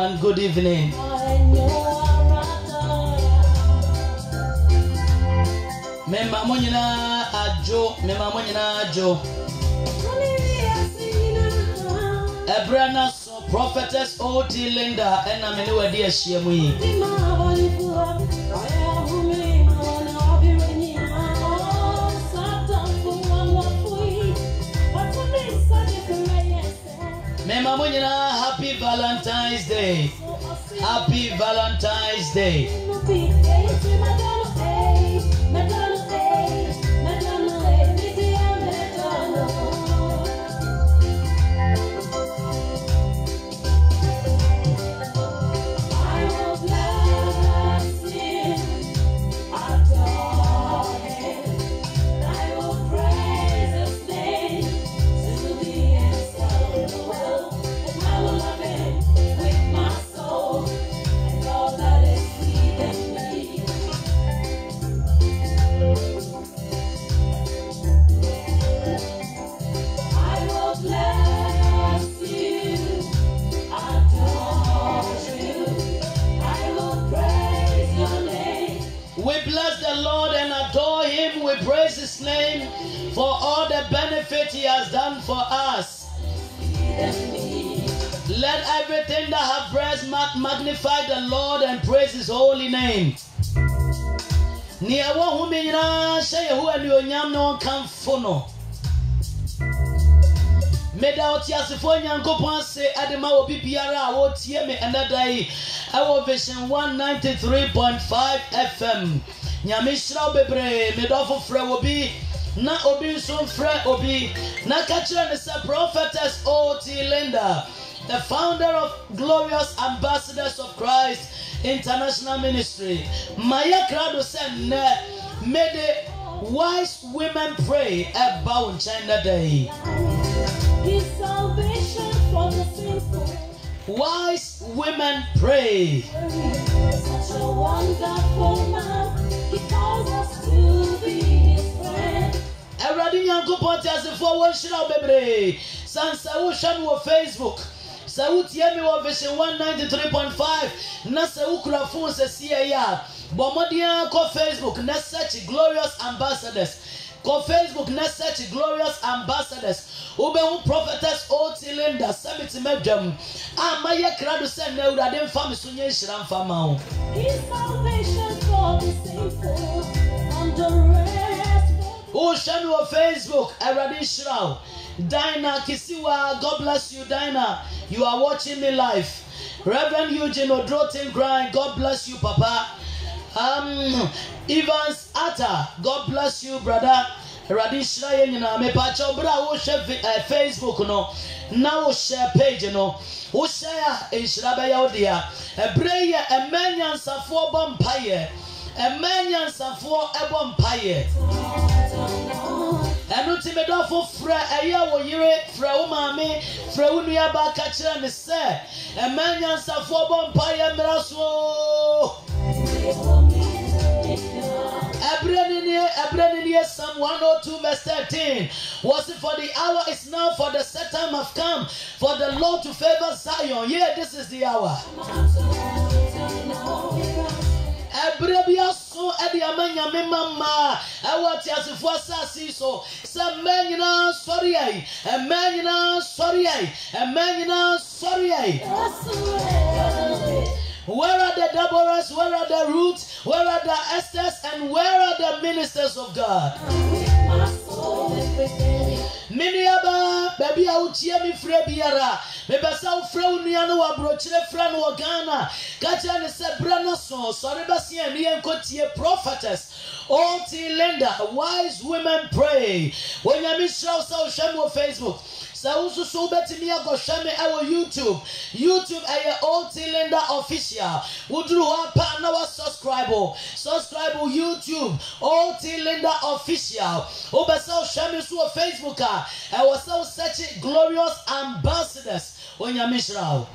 and good evening. Mema monyina ajo. Ebrana so prophetess O.T. Linda ena mene wadi ahyiamu yi. Mema monyina happy Valentine's Day. Happy Valentine's Day. His name for all the benefit he has done for us. Let everything that have breath magnify the Lord and praise his holy name. Niawo huminyina sheye hu ani onyam no kanfo. Meda otiasefo nyankopon se adema obi biara a wotie me enadai awo Vision 193.5 FM. Nyamishra bebre medofo frɛ obi na obi nso frɛ obi na kachira ne se prophetess O.T. Linda, the founder of Glorious Ambassadors of Christ International Ministry. Maya krado se ne made wise women pray about China Day. His salvation for the sinful. Wise women pray. Such a wonderful man. He calls us to be his friend. Everybody nyankopon ti asefo wo hira bebre. Sansa wo hwa no Facebook. Sa wo tie me wo Vision 193.5 na sa wo kura phone se sie ya. Bomodia ko Facebook na search Glorious Ambassadors. Go Facebook na search Glorious Ambassadors. Ube hu prophetess O.T. Linda sabiti medwam. Amaye krado se na urade mfa mesunye hira mfa ma ho. His salvation for the sinful and the rest. Oh, channel of Facebook, Eradi Shroud. Dinah Kisiwa, God bless you, Dinah. You are watching me live. Reverend Eugene Odrotin Grind, God bless you, Papa. Evans Atta, God bless you, brother. Eradi Shroud, you know, me pacho bra wo share Facebook no. Now wo share page no. Wo share Ishrabe ya odia. Ebreye emenya nsafo bompaye. Emenya nsafo ebompaye. Enu ti medofo fra eya wo yire fra wo maame fra wo nua ba ka kire ne se emenya nsafo bompaye mraso. Ebrenini Psalm 102 verse 13. Was it for the hour is now, for the set time have come, for the Lord to favor Zion. Yeah, this is the hour. Ebrebia so edi amanya me mama awati asifo asasi so se menyina sorry ai emenyina sorry ai emenyina sorry ai. Where are the Deborahs? Where are the Ruths? Where are the Esthers? And where are the ministers of God? Miniaba, baby, I would cheer me frebiara. Maybe so frowniano or brochre fran or Ghana. Kajan said Brana so, sorry, Bassian, and Cotier prophetess. O.T. Linda, wise women pray. When you miss so shamo Facebook. So so better me go shame our YouTube O.T. Linda official. Would you want now subscribe YouTube O.T. Linda official. Oba so shame so Facebook I was so searching Glorious Ambassadors when you miss now.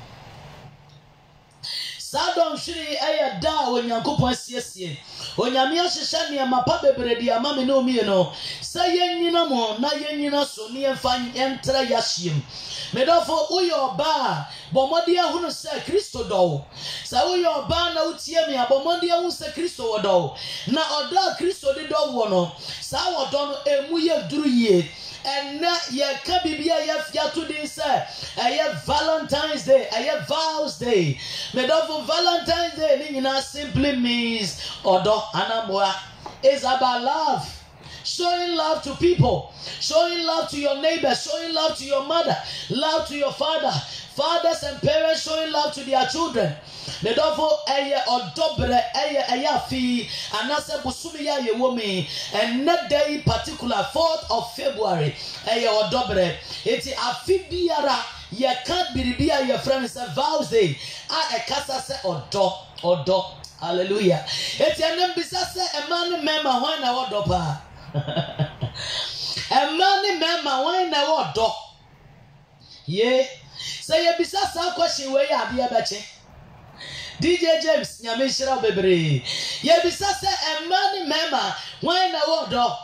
Sadon shiri aya da when yankopon siesie onyame ahyehyɛ nneɛma pa bebree de ama me ne omie no sɛ yɛnyina mo na yɛnyina so ne yɛmfa yɛntra yɛahyiem medɔfo woyɛ ɔbaa bɔ mmɔden ahunu sɛ kristo dɔ wo sɛ woyɛ ɔbaa na wotie me a bɔ mmɔden ahunu sɛ kristo wɔ dɔ wo na ɔdɔ a kristo de dɔ wo no saa wɔdɔ no emu yɛ duru yie ɛnɛ yɛka biribi a yɛato din sɛ ɛyɛ Valentine's Day ɛyɛ Vows Day medɔfo Valentine's Day ne nyinaa simply means ɔdɔ anamoa. It's about love. Showing love to people, showing love to your neighbors, showing love to your mother, love to your father, fathers and parents showing love to their children. Medofo eye odobre eye afi anase busumi ya ye womi and that day particular 4th of February eye odobre eti afi biara ye can't biribia your friend say Vows Day a ekasa se odo hallelujah eti enem bisa se e man mema hwan na wodo pa a man mema hwan na wodo ye say ye bisa sa question we ya bia beche DJ James nyame shira bebre ye bisa se e man mema hwan na wodo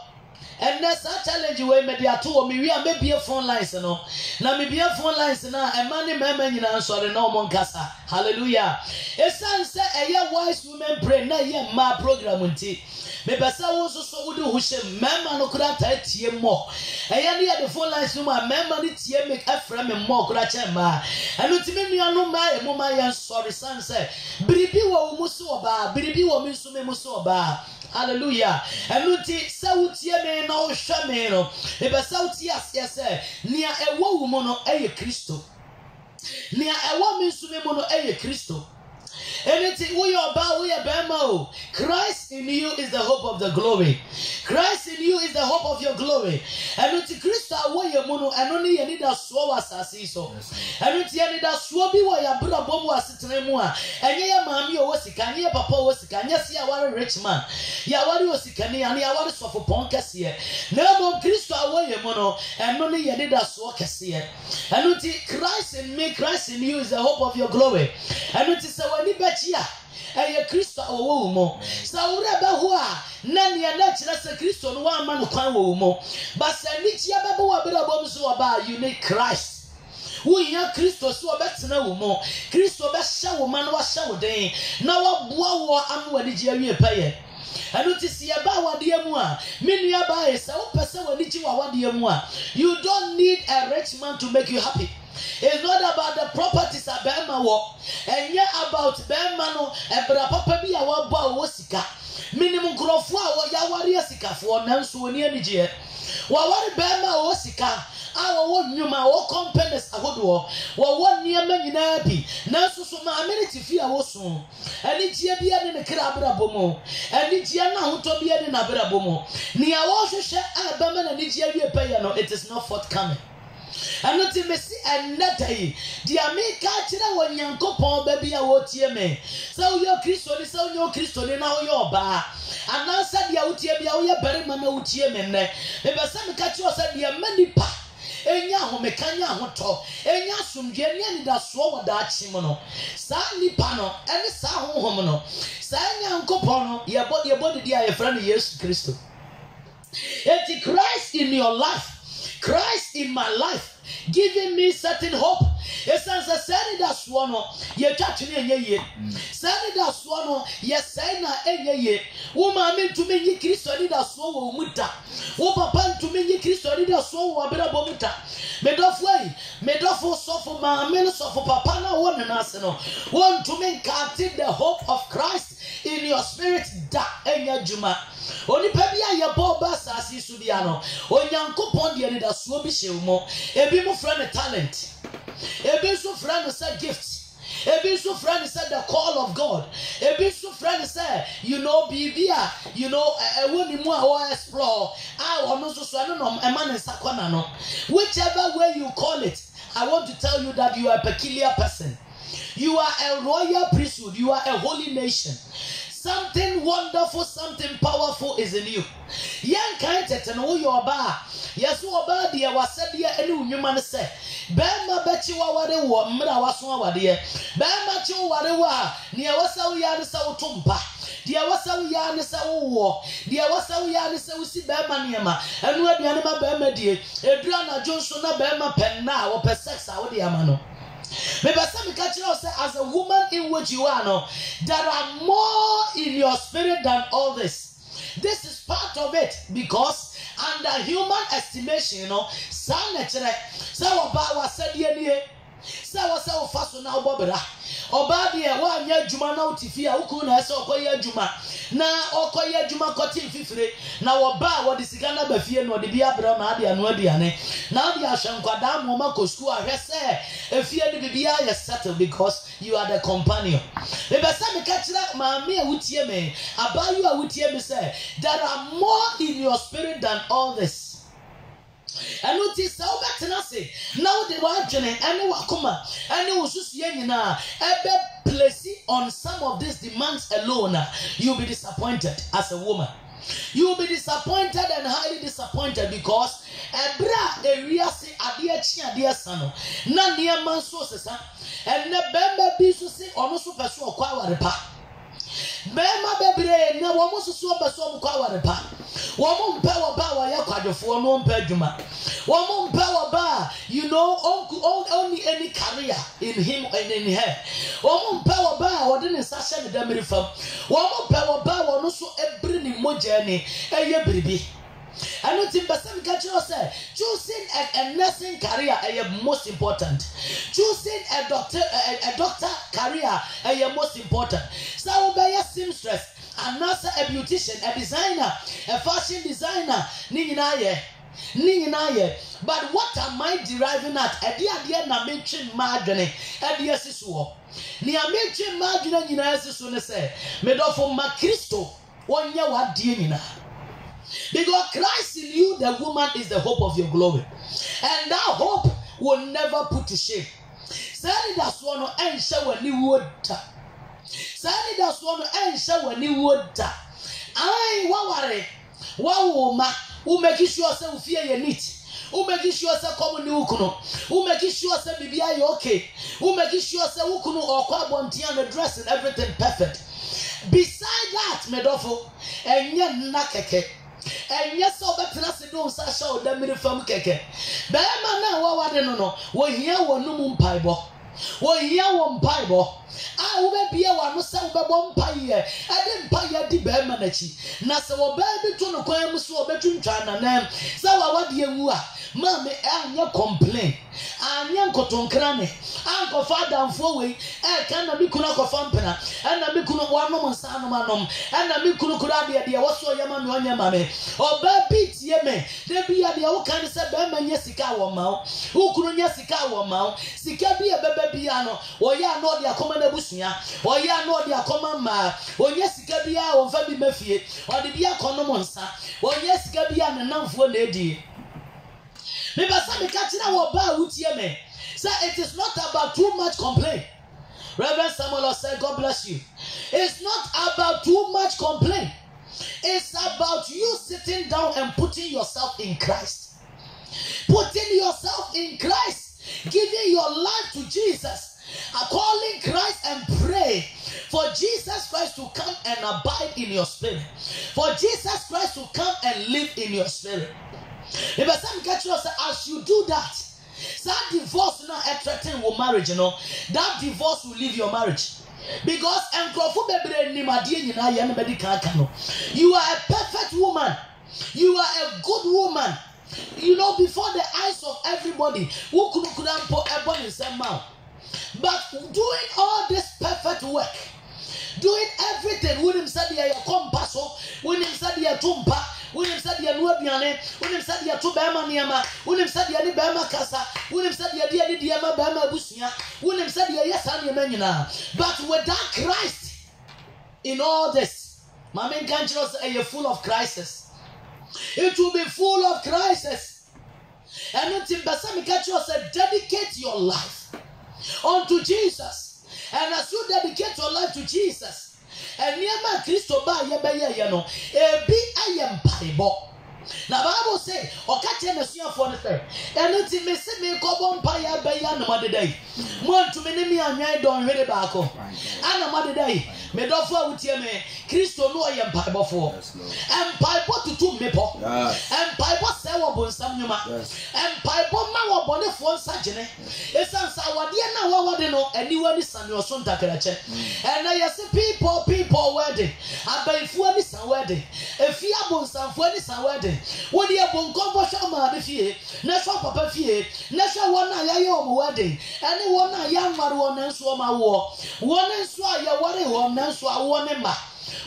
and that's a challenge we me dia to me wi am be phone lines no na me be phone lines na e man mema nyina sorry na omo nkasa hallelujah esan se eye wise women pray na ye ma program nti me pesa wo so wo de ho hye mema no kura ta tie mo eye ne ye the phone lines no ma mema ne tie me afra me mo kura che ma anu ti me nua no ma e mo ma ye sorry san se biribi wo mu so oba biribi wo mi so me mu so oba hallelujah enuti sautie me na o hwe me no e be sautie asie se nia ewo wu mo no eye Kristo nia ewo mi so me mo no eye Kristo anything we are about we are bema. Christ in you is the hope of the glory. Christ in you is the hope of your glory. And with Christ away your mono and only you need a slow assassin so. And with you need a slow be where your brother Bobo was sitting more. And your mammy was sick and your papa was sick and yes, you are a rich man. Yawari was sick and you are for Poncas here. No more Christ away your mono and only you need a slow here. And with Christ in me, Christ in you is the hope of your glory. And with when Chia, a Christo or womo. So, Rabahua, Nani and Natchez a Christo, one man of Kwanwomo. But Sanitia Babua Belaboms about you need Christ. We are Christo so better no more. Christo best shower man was shower day. Now a boa am what did you pay? I notice you about what dear moi. Many by so person when you are what dear moi. You don't need a rich man to make you happy. It's not about the properties of Bema walk, and yet about Bemano and Brapapa be our bow wasika. Minimum growth for Yawaria Sika for Nansu near Niger. What Bema wasika, our one new ma or companies a good war, or one near many nappy, Nansu Suma amenity fear was soon. And it's here be in the Crabra Bomo, and it's here now to be in a Brabomo. Near also share Alabama and it's here payano, it is not forthcoming. And not to see another day. Dear me, catch it when young couple baby a what ye me. So your Christo, so your Christo, now your bar. And now said ya utia be our berry man out ye men. If some catch you said dear many pa. Enya home kanya hoto. Enya sum genia da so da chimono. Sa ni pano, and the sa homono. Sa young couple, your body, dear friend, yes, Christo. It's Christ in your life. Christ in my life, giving me certain hope. Yes, as I said, that's one. Ye catch me ye. Said that's one. Yes, I know ye. Woman mean to me, ye Christo did a swallow muta. Wo papa to me, ye Christo did a swallow a bit of muta. Made off way, made off for suffer my minister for papa now one and arsenal. Want to make the hope of Christ in your spirit da enya juma. Only pebia ya boba sasi subiano. Onyankopon de da so bi hewmo. Ebi mo friend talent. Ebi so friend say gifts. Ebi so friend say the call of God. Ebi so friend say bibia, woni mu a explore. Ono so no e man nsakwana no. Whichever way you call it, I want to tell you that you are a peculiar person. You are a royal priesthood. You are a holy nation. something wonderful, something powerful is in you. Young kind of know your bar. Yes, you about dear was said here, and you man say, Bama bet you what they were, Mra was one dear. Bama you what they were, near was how we are so tumpa. Dear was how we are so war. Dear was how we are so see Bama Niama, and where the animal Bama dear, a drama Johnson, Bama pen now, or per sex out the Amano. Maybe some catch you say, as a woman in which you are, no, there are more in your spirit than all this. This is part of it because under human estimation, you know, some natural, so about said ye, so fast now, Bobera. Obadia, one year Juma now, Tifia, Ukuna, so Koya Juma. Now, Okoya Juma cotton fifty. Now, Oba, what is Gana Bafia, no, the Biabra, Madia, and Wadiane. Now, the Ashankwadam, Momako School, I say, if you are the Bibia, you settle because you are the companion. Maybe some catch that, Mammy, Utieme, about you, Utieme say, there are more in your spirit than all this. And notice how better say now the watching and wakuma and it was just yenina ebe placing on some of these demands alone. You'll be disappointed as a woman. You'll be disappointed and highly disappointed because ebra area say adia chi adia sano na near man so sesa and ne bembe bi so say ono so peso okwa warepa. Bema bebre na wo mususu obeso mu kwa warepa wo mu mpe wo ba wa yakwadofo no mpe adwuma wo mu mpe wo ba you know only any career in him and in her wo mu mpe wo ba wo de ne sasha ne damiri fam wo mu mpe wo ba wo no so ebri ni moja ni eye biribi. I know Timbasam Kachiro said, choosing a nursing career is most important. Choosing a doctor career is most important. So be a seamstress, a nurse, a beautician, a designer, a fashion designer, but what am I deriving at? A dear na mention margin, a dear sister. Near mention margin in as say, Medofo Macristo, 1 year what dear. Because Christ in you, the woman, is the hope of your glory. And that hope will never put to shame. Sani that's one and show when you would. Sani that's one and show when you would. I worry. Wawoma, who make sure say fear your need. Who make sure say come ni ukuno. Who make sure say bibia you okay. Who make sure say ukuno or kwabonti and dress and everything perfect. Beside that, Medofo, and yen nakeke. And yes, so better not to do such a damn from keke. Bama now, what I don't know. Well, here one no piebo. Well, here one piebo. I will be a one who sell by one pie. I didn't buy a deep manachi. Nasa will baby to no crime so between China name. So what you are. Mammy, and you complain. And young cotton cranny. Uncle father and forway. I cannot be kunako fampena. And I be kuno one woman son of manum. And I be kunukudia, dear, what's your yaman on your mammy? Or baby, yeme. There be a dear kind of Sabama Yesica mouth. Who couldn't Yesica mouth? Sika be a baby piano. Or ya know their common bushia. Or ya know their common ma. Or Yesica be our Fabi Meffie. Or the Bia Conomonsa. Or Yesica be an enough for lady. Maybe some catching our bar with me. So it is not about too much complaint. Reverend Samuel said, God bless you. It's not about too much complaint. It's about you sitting down and putting yourself in Christ. Putting yourself in Christ. Giving your life to Jesus. Calling Christ and pray for Jesus Christ to come and abide in your spirit. For Jesus Christ to come and live in your spirit. If some catch you as you do that, that divorce now threatening your marriage, you know, that divorce will leave your marriage. Because you are a perfect woman. You are a good woman. You know, before the eyes of everybody, who couldn't put everyone in same mouth. But doing all this perfect work, doing everything, when him said you compass, when him said you tumpa. William said, "You know, Biane. William said, "You to Bama Niama. William said, "You need Bama Casa. William said, "You need Diama Bama Busia. William said, "Yes, I'm your man." But without Christ in all this, my main country is full of crisis. It will be full of crisis. And until Basami country said, dedicate your life unto Jesus. And as you dedicate your life to Jesus, Eniema Kristo ba ye no ebi ayem paibo. Na Bible say okache na suafo ne say eno ti me se me kobo mpa ya ba ya na madedai mo ntumi ne mi anwan don hwere baako ana madedai me dofo a wutie me Kristo no ye mpaibofo empaibo tutu mepo empaibo se wo bonsam nyuma empaibo ma wo bonefo nsagene esansa wade na wawade no aniwa ni sane oso ntakarache ena yesi people wedding abaifo ani san wedding efia bonsamfo ani san wedding wodi ebonkomfo shama be fie na so papa fie na so wona ya ye omo wedding ene wona ya nware wona nso o ma wo wona nso a ya ware wona nso a wo ne ma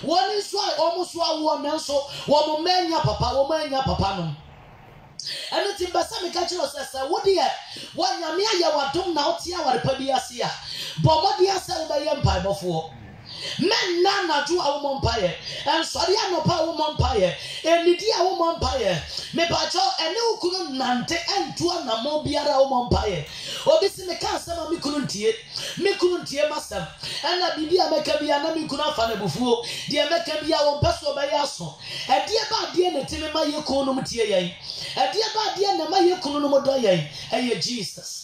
wona nso a omo so a wo na nso wo mo manya papa no ene ti basa me ka kiro sesa wodi e wanyame aye wadom na otia ware pa bi ase a bomodi ase wo be ye mpaibofo men na na do a woman paye and sorry anopa a woman paye enidi a woman paye me ba cho ene ukunu nante entua na mo biara a woman paye obi si me kan sama me kunu ntie masam ana bibia meka bia na me kunu afa na bufuo de meka bia won peso ba ya so e de ba de na timi ma ye kunu mtie yen e de ba de na ma ye kunu no modo yen eye Jesus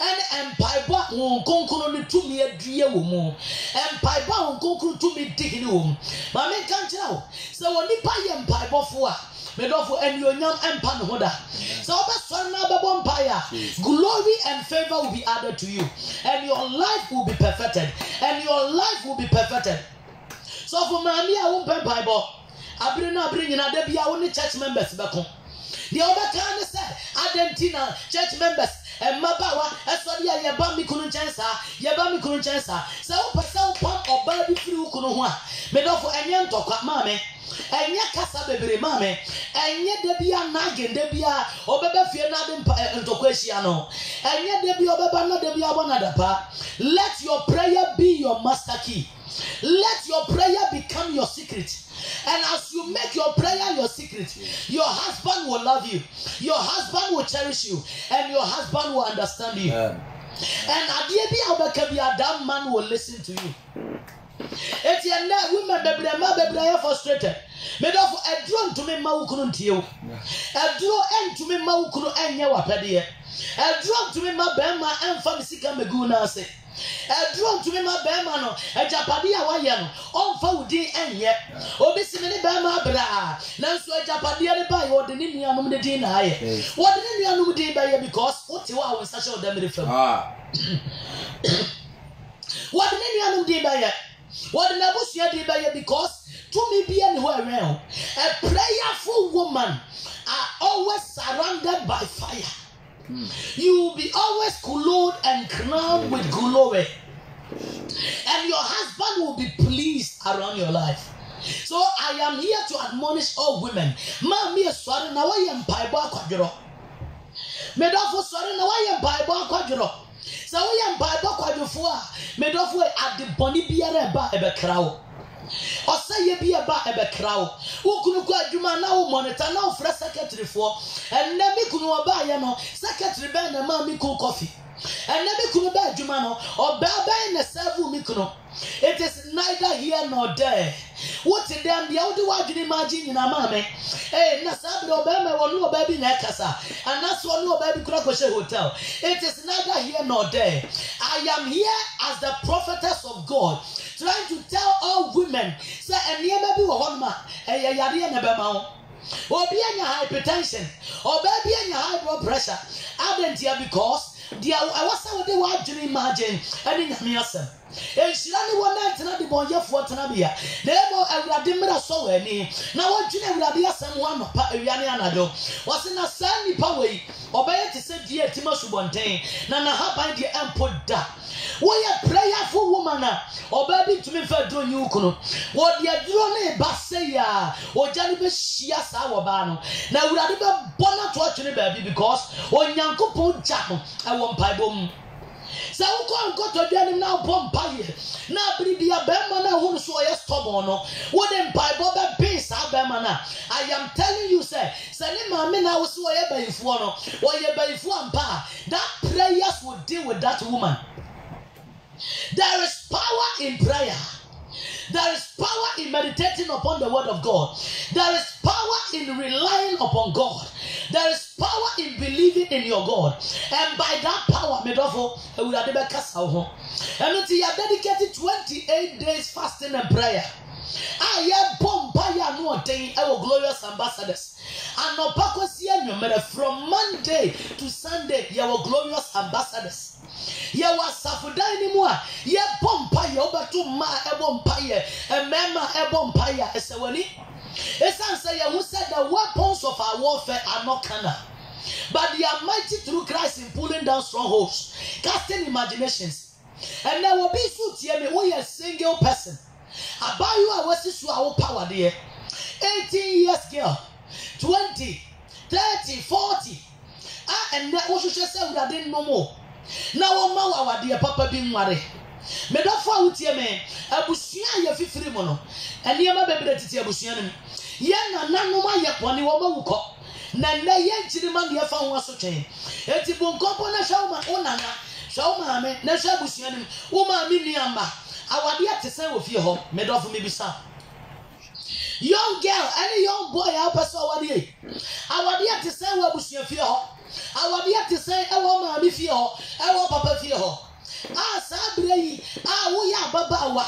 and empaiba won konkuru ni tumi adue wo mu empaiba won konkuru tumi digini wo mu ma me kan kira wo se woni pa ye empaibofo a me dofo enionyam empa no hoda so obeso na bebo empire glory and favor will be added to you and your life will be perfected so for mami a won empaibo abiri nyina da bia wo ni church members beko the other kind said Argentina church members and Mabawa esodi ya yeba mi kunu chensa se wo pese wo pam oba bi firi wo kunu ho a me dofo enye ntokwa mame enye kasa bebre mame enye de bia na agenda bia obeba fie na de ntokwa hia no enye de bia obeba na de bia bona dapa. Let your prayer be your master key. Let your prayer become your secret. And as you make your prayer your secret, your husband will love you, your husband will cherish you, and your husband will understand you. And a damn man will listen to you. It's women bebre frustrated. Me do for a drone to me ma ukunu ntie. A drone end to me ma ukunu enye wapede. A drone to me ma bema emfa sika megu na ase. A drone to me ma bema no a japadi a waye no onfa wudi enye obi sime ne bema bra nanso a japadi ne ba yo de ne nuanom de din na aye wo de ne nuanom din ba ye because what you are with such a dem refam what de ne nuanom din ba ye what de na busua din ba ye because to me be anywhere around a prayerful woman are always surrounded by fire. You will be always clothed and crowned with glory, and your husband will be pleased around your life. So I am here to admonish all women. Mami sorry na why am paibo akwadro. Me dofo sorry na why am paibo akwadro. So why am paibo akwadrofo a me dofo ade boni biara ba ebe krawo. Oseye bi eba ebe krawo ukunu kwa adwuma na wo monitor na wo fra secretary for and na mi kunu oba ye no secretary ben na ma mi ku coffee and na mi kunu ba adwuma no oba ben na serve mi kunu. It is neither here nor there. What in them the old word you imagine in a mammy? Eh, Nasabi Obama or no baby Nakasa, and that's one no baby Krakoshe Hotel. It is neither here nor there. I am here as the prophetess of God, trying to tell all women, say, and ye may be a honma, and ye yadi and a bemau. Or be in your hypertension, or baby in your high blood pressure. I didn't hear because I was how they want to imagine, and in Miasa. And she only wanted to not be born yet for Tanabia. Therefore, I would have been so any. Now, what you never be someone of Parianado was in a sandy power, obey to say, dear Timothy Bontain, Nana Hapa, dear, and put that. We are prayerful woman, or baby to me for doing you. What you are doing, Bassaya, or Janibe Shias our bano. Now, we are never born to watch any baby because when Yanko put Chapel, I won't pipe boom. So go to them now, Pompire. Now, be a bemana who so a stubborn. Wouldn't buy Bob Peace, Abemana. I am telling you, sir, Salima Mina was whatever if one or you by one pa. That prayers would deal with that woman. There is power in prayer. There is power in meditating upon the word of God. There is power in relying upon God. There is power in believing in your God. And by that power, Medofo, we are dedicated 28 days fasting and prayer. I am Pompaya no day our glorious ambassadors. And no from Monday to Sunday, your glorious ambassadors. Ya wasafuda anymore. Ya Pompaya over to ma Ebompire, and Mema Ebompire, Esawani. Esansa who said the weapons of our warfare are not carnal, but they are mighty through Christ in pulling down strongholds, casting imaginations. And there will be suit here, we a single person. About you, I was to our power there. 18 years girl, 20, 30, 40. And that was just say that didn't know more. Now, our dear papa being married. Me don't fall with your man. Abusia ya fifiri mono. And you are baby to Abusian. Yan and no my yaponi woman cock. Nana yan chiliman ya found was a chain. Etibun compona showman onana. Showman, Nasha Busian, Uma Miniamba. Our dear to say with your home, made off me beside. Young girl, any young boy, I'll pass our day. Our dear to say what was your fear. Our dear to say, I want mammy fear, I want papa fear. Sabre, we are Babawa,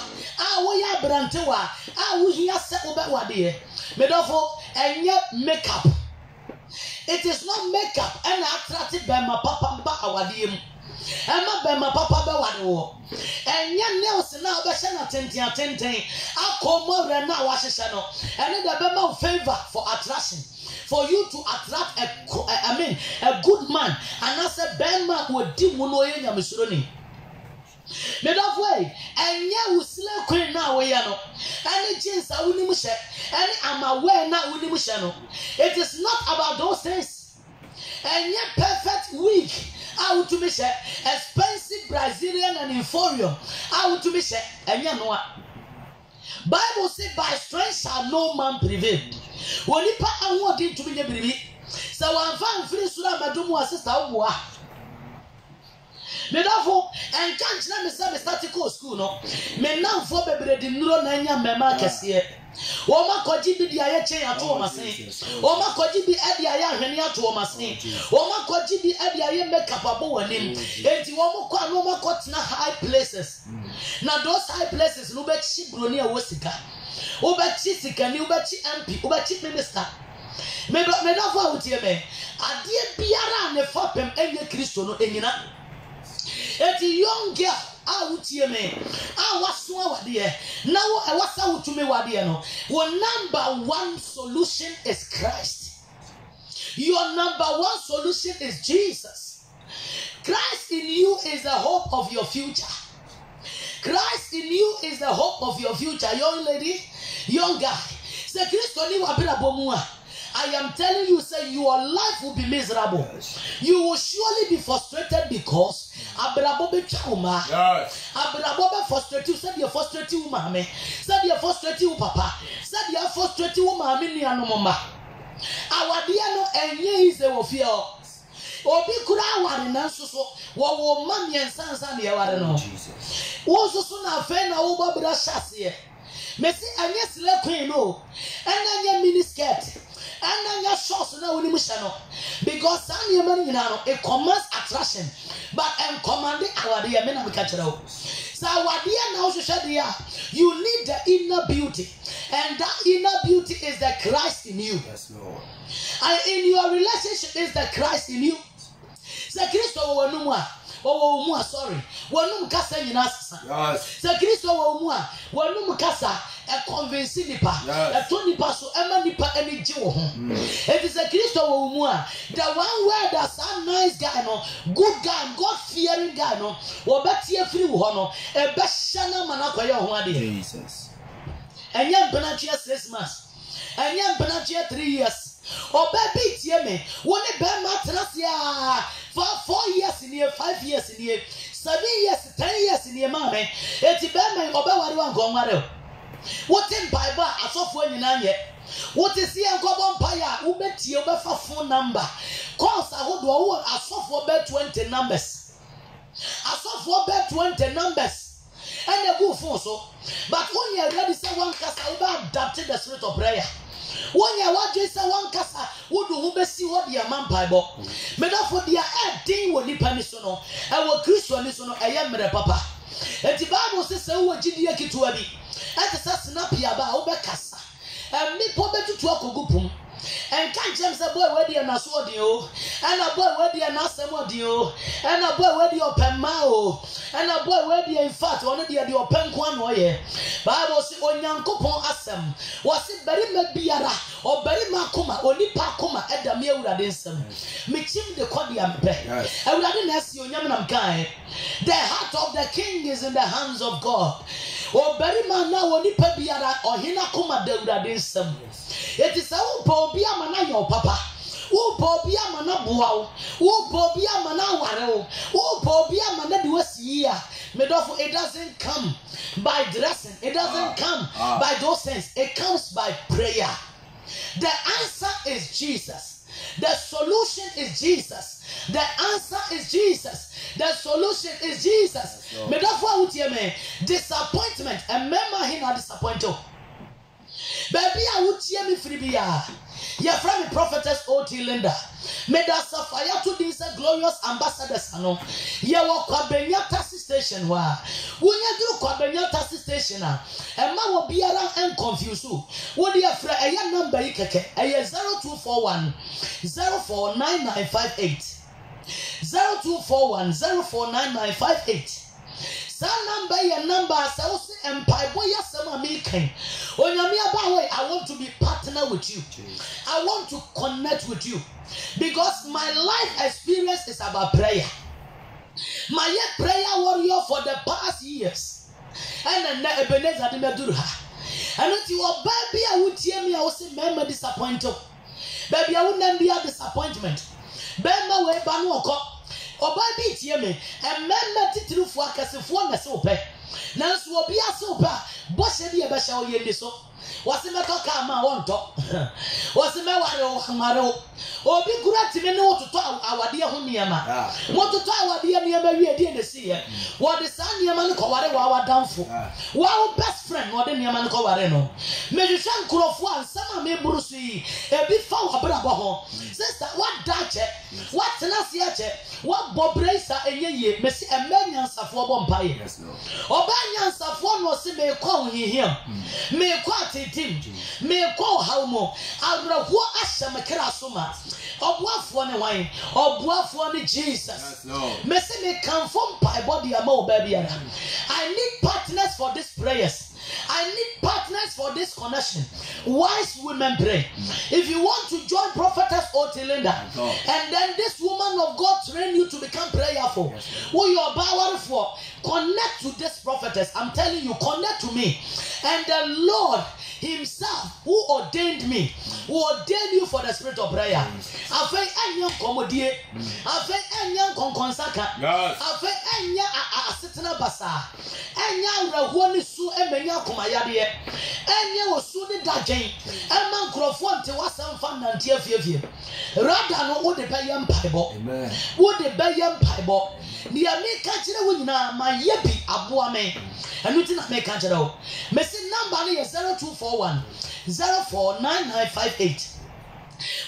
we are Brantewa, we are set over what dear. Medofo, and yet makeup. It is not makeup and attracted by my papa, our dear. And my papa, and young Nelson now, Bashana Tenten, I'll call more than now, Washington, and in the Bema favor for attraction. For you to attract a good man, and as a bad man would do Munoya Misuroni. Made of way, and ya will slay queen now, Wayano, and the jeans are winning, and I'm aware now winning. It is not about those things, and yet perfect weak. I would to be expensive Brazilian and inferior. I would to be and you know what? Bible says, by strength shall no man prevail. When you put a word into me, baby. So I'm fine, free Sura Madumu sister. Medafo, and can't let me say statical school, no. Me now for baby, the no nanya memakes here. Oma koji bi dia ye chen ato o masen. Oma koji bi e dia ye ahwene ato o masen. Oma koji bi e dia ye make up abo wanim. Enti wo mo kwa no mo na high places. Na those high places no be chi broni e wo sika. Wo be chi sika ni wo be chi MP, wo be chi minister. Me do for utie me. Ade biara ne fapem enye Kristo no enyina. Eti young girl utie me. Was one dear. Now I was out to me what dear no. Your number one solution is Christ. Your number one solution is Jesus. Christ in you is the hope of your future. Christ in you is the hope of your future. Young lady, young guy. Say Christo ni wabila bomua. I am telling you, say your life will be miserable. You will surely be frustrated because Abrabobe Chauma. Abrabobe frustrated, said you're frustrated, Mammy. Said you're frustrated, Papa. Said you're frustrated, Mammy, and Mama. Our dear no, and ye is the fear. Obi kura wari na nsoso wo mami ensansa na yaware no wo soso na fe na wo babra hyase me si anya sile queen no anya mini skirt anya shorts na woni mu hye no because anya man nyina no it commands attraction but and commanding our dear men am catch wo so our dear now you need the inner beauty, and that inner beauty is the Christ in you. Yes, Lord. And in your relationship is the Christ in you. Say Christo wanumwa, sorry. Wanum kasa yinasa. Yes. Say Christo wanum kasa a convincing nipa. A Tony Paso Emma nipa any Jew. It is a Christo wanumwa. The one where that's a nice guy, no, good guy, God fearing guy, no, or better free honor, a best shana manakaya Jesus. And young Benachia 6 months. And young Benachia 3 years. Or baby, Tieme, one a bad matrasia for 4 years in here, 5 years in here, 7 years, 10 years in here, mammy. It's a bad man, Oba Gomaro. What in Bible, I saw for you now yet. What is the Uncle Empire? Who bet you over phone number? Calls I would I saw for about 20 numbers. asofo be 20 numbers and a go for so but when you ready say one kasa we adapt the spirit of prayer when you what say one kasa wo do wo be si wo dia man paibo me da for dia e din wo nipa ni so no e wo Kristo ni so no e ye mere papa enti Bible say wo gidie kituwa bi e te say snap ya ba wo be kasa mi po be tutu akogupum and can't James a boy where the Naswadio, and a boy where the Nasamodio, and a boy where the open mao, and a boy where the in fact one of the open one way. Bible says on Yankopon Assam was it very Biara or very Makuma or Nipakuma at the Miura Dinsum. Michim the Kodiam Pay. I would have asked you, Yamanam Kai. The heart of the king is in the hands of God. Or very man now or Nipa Biara or Hinakuma Deura Dinsum. It is our Bobia Mana your papa. Oh, Bobia Mana Buau. Oh, Bobia Mana Waro. Oh, Bobia Mana Duasia. Medofo, it doesn't come by dressing. It doesn't come by those things. It comes by prayer. The answer is Jesus. The solution is Jesus. The answer is Jesus. The solution is Jesus. Medofo, Utieme, disappointment. And remember him not disappointed. Baby, I would hear me freebia. Your friend, the prophetess O.T. Linda. May that Sapphire to these glorious ambassadors. No, you walk Kwabenya taxi station. When you do Kwabenya taxi station, and man will be around and confuse you. What do you afraid? A number you can 0241 049958 0241 049958. Number your number so empire boy some making when you I want to be partner with you. I want to connect with you because my life experience is about prayer. My prayer warrior for the past years and then Ebenezer de Medurha and if you are baby I would hear me I will say member disappointed baby I wouldn't be a disappointment Bema we banuoko Oba bi tie me ememme titirifu akasefo na se ope nanso obi ase opa bo hye de e be hye o ye ndi so wase me toka ma wonto wase me ware obi kura time ne wototo awade ho niema wototo awade niema wie de ne sie wo de sa niema ne ko ware wa wadanfo wa best friend wo de niema ne ko ware no me hwehwe nkrofo ansama me burusu yi ebi fa wa brabo ho sister what dache what na se ache what bobraisa enyeye me se emenya nsafo bo mpaye obanya nsafo no se me kwa ohihia me kwa tetim me kwa hawmo awraho ahyam kra soma obuafo ne wan obuafo ne Jesus me se me can form pai body ama obabi ara I need partners for these prayers. I need partners for this connection. Wise women pray. If you want to join Prophetess O.T. Linda, and then this woman of God train you to become prayerful, who you are powerful, connect to this prophetess. I'm telling you, connect to me. And the Lord Himself, who ordained me, who ordained you for the spirit of prayer. Afe enya komodie, afe enya konkonsaka, afe enya asetena basa, enya rahuo ni su emenya komayade, enya osu ni dagen, ema nkrofo nte wasamfa nante afiefie. Rather no wo de bayam paibo. Amen. Wo de bayam paibo. Ni ameka kire wo nyina ma yebi aboa me. Enu ti na meka kire wo. Me se number ni 0241 049958.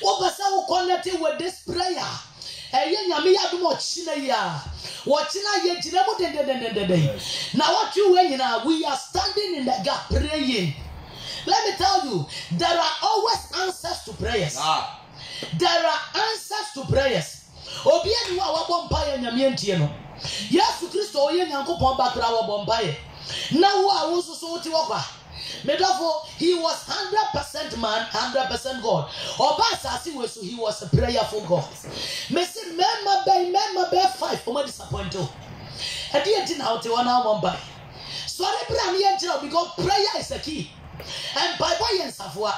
What was our connected with this prayer? Now what you wearing now? We are standing in the gap praying. Let me tell you, there are always answers to prayers. There are answers to prayers. Obiani wa bompaye nyamientie no. Yesu Kristo oye nyankopon bakra wa bompaye. Na wo a wo so so ti wo kwa. Therefore, he was 100% man, 100% God. Obasasi he was a prayerful God. Messi member by 5 for my disappointed. I didn't know how to one by. So I because prayer is a key. And by and Safwa.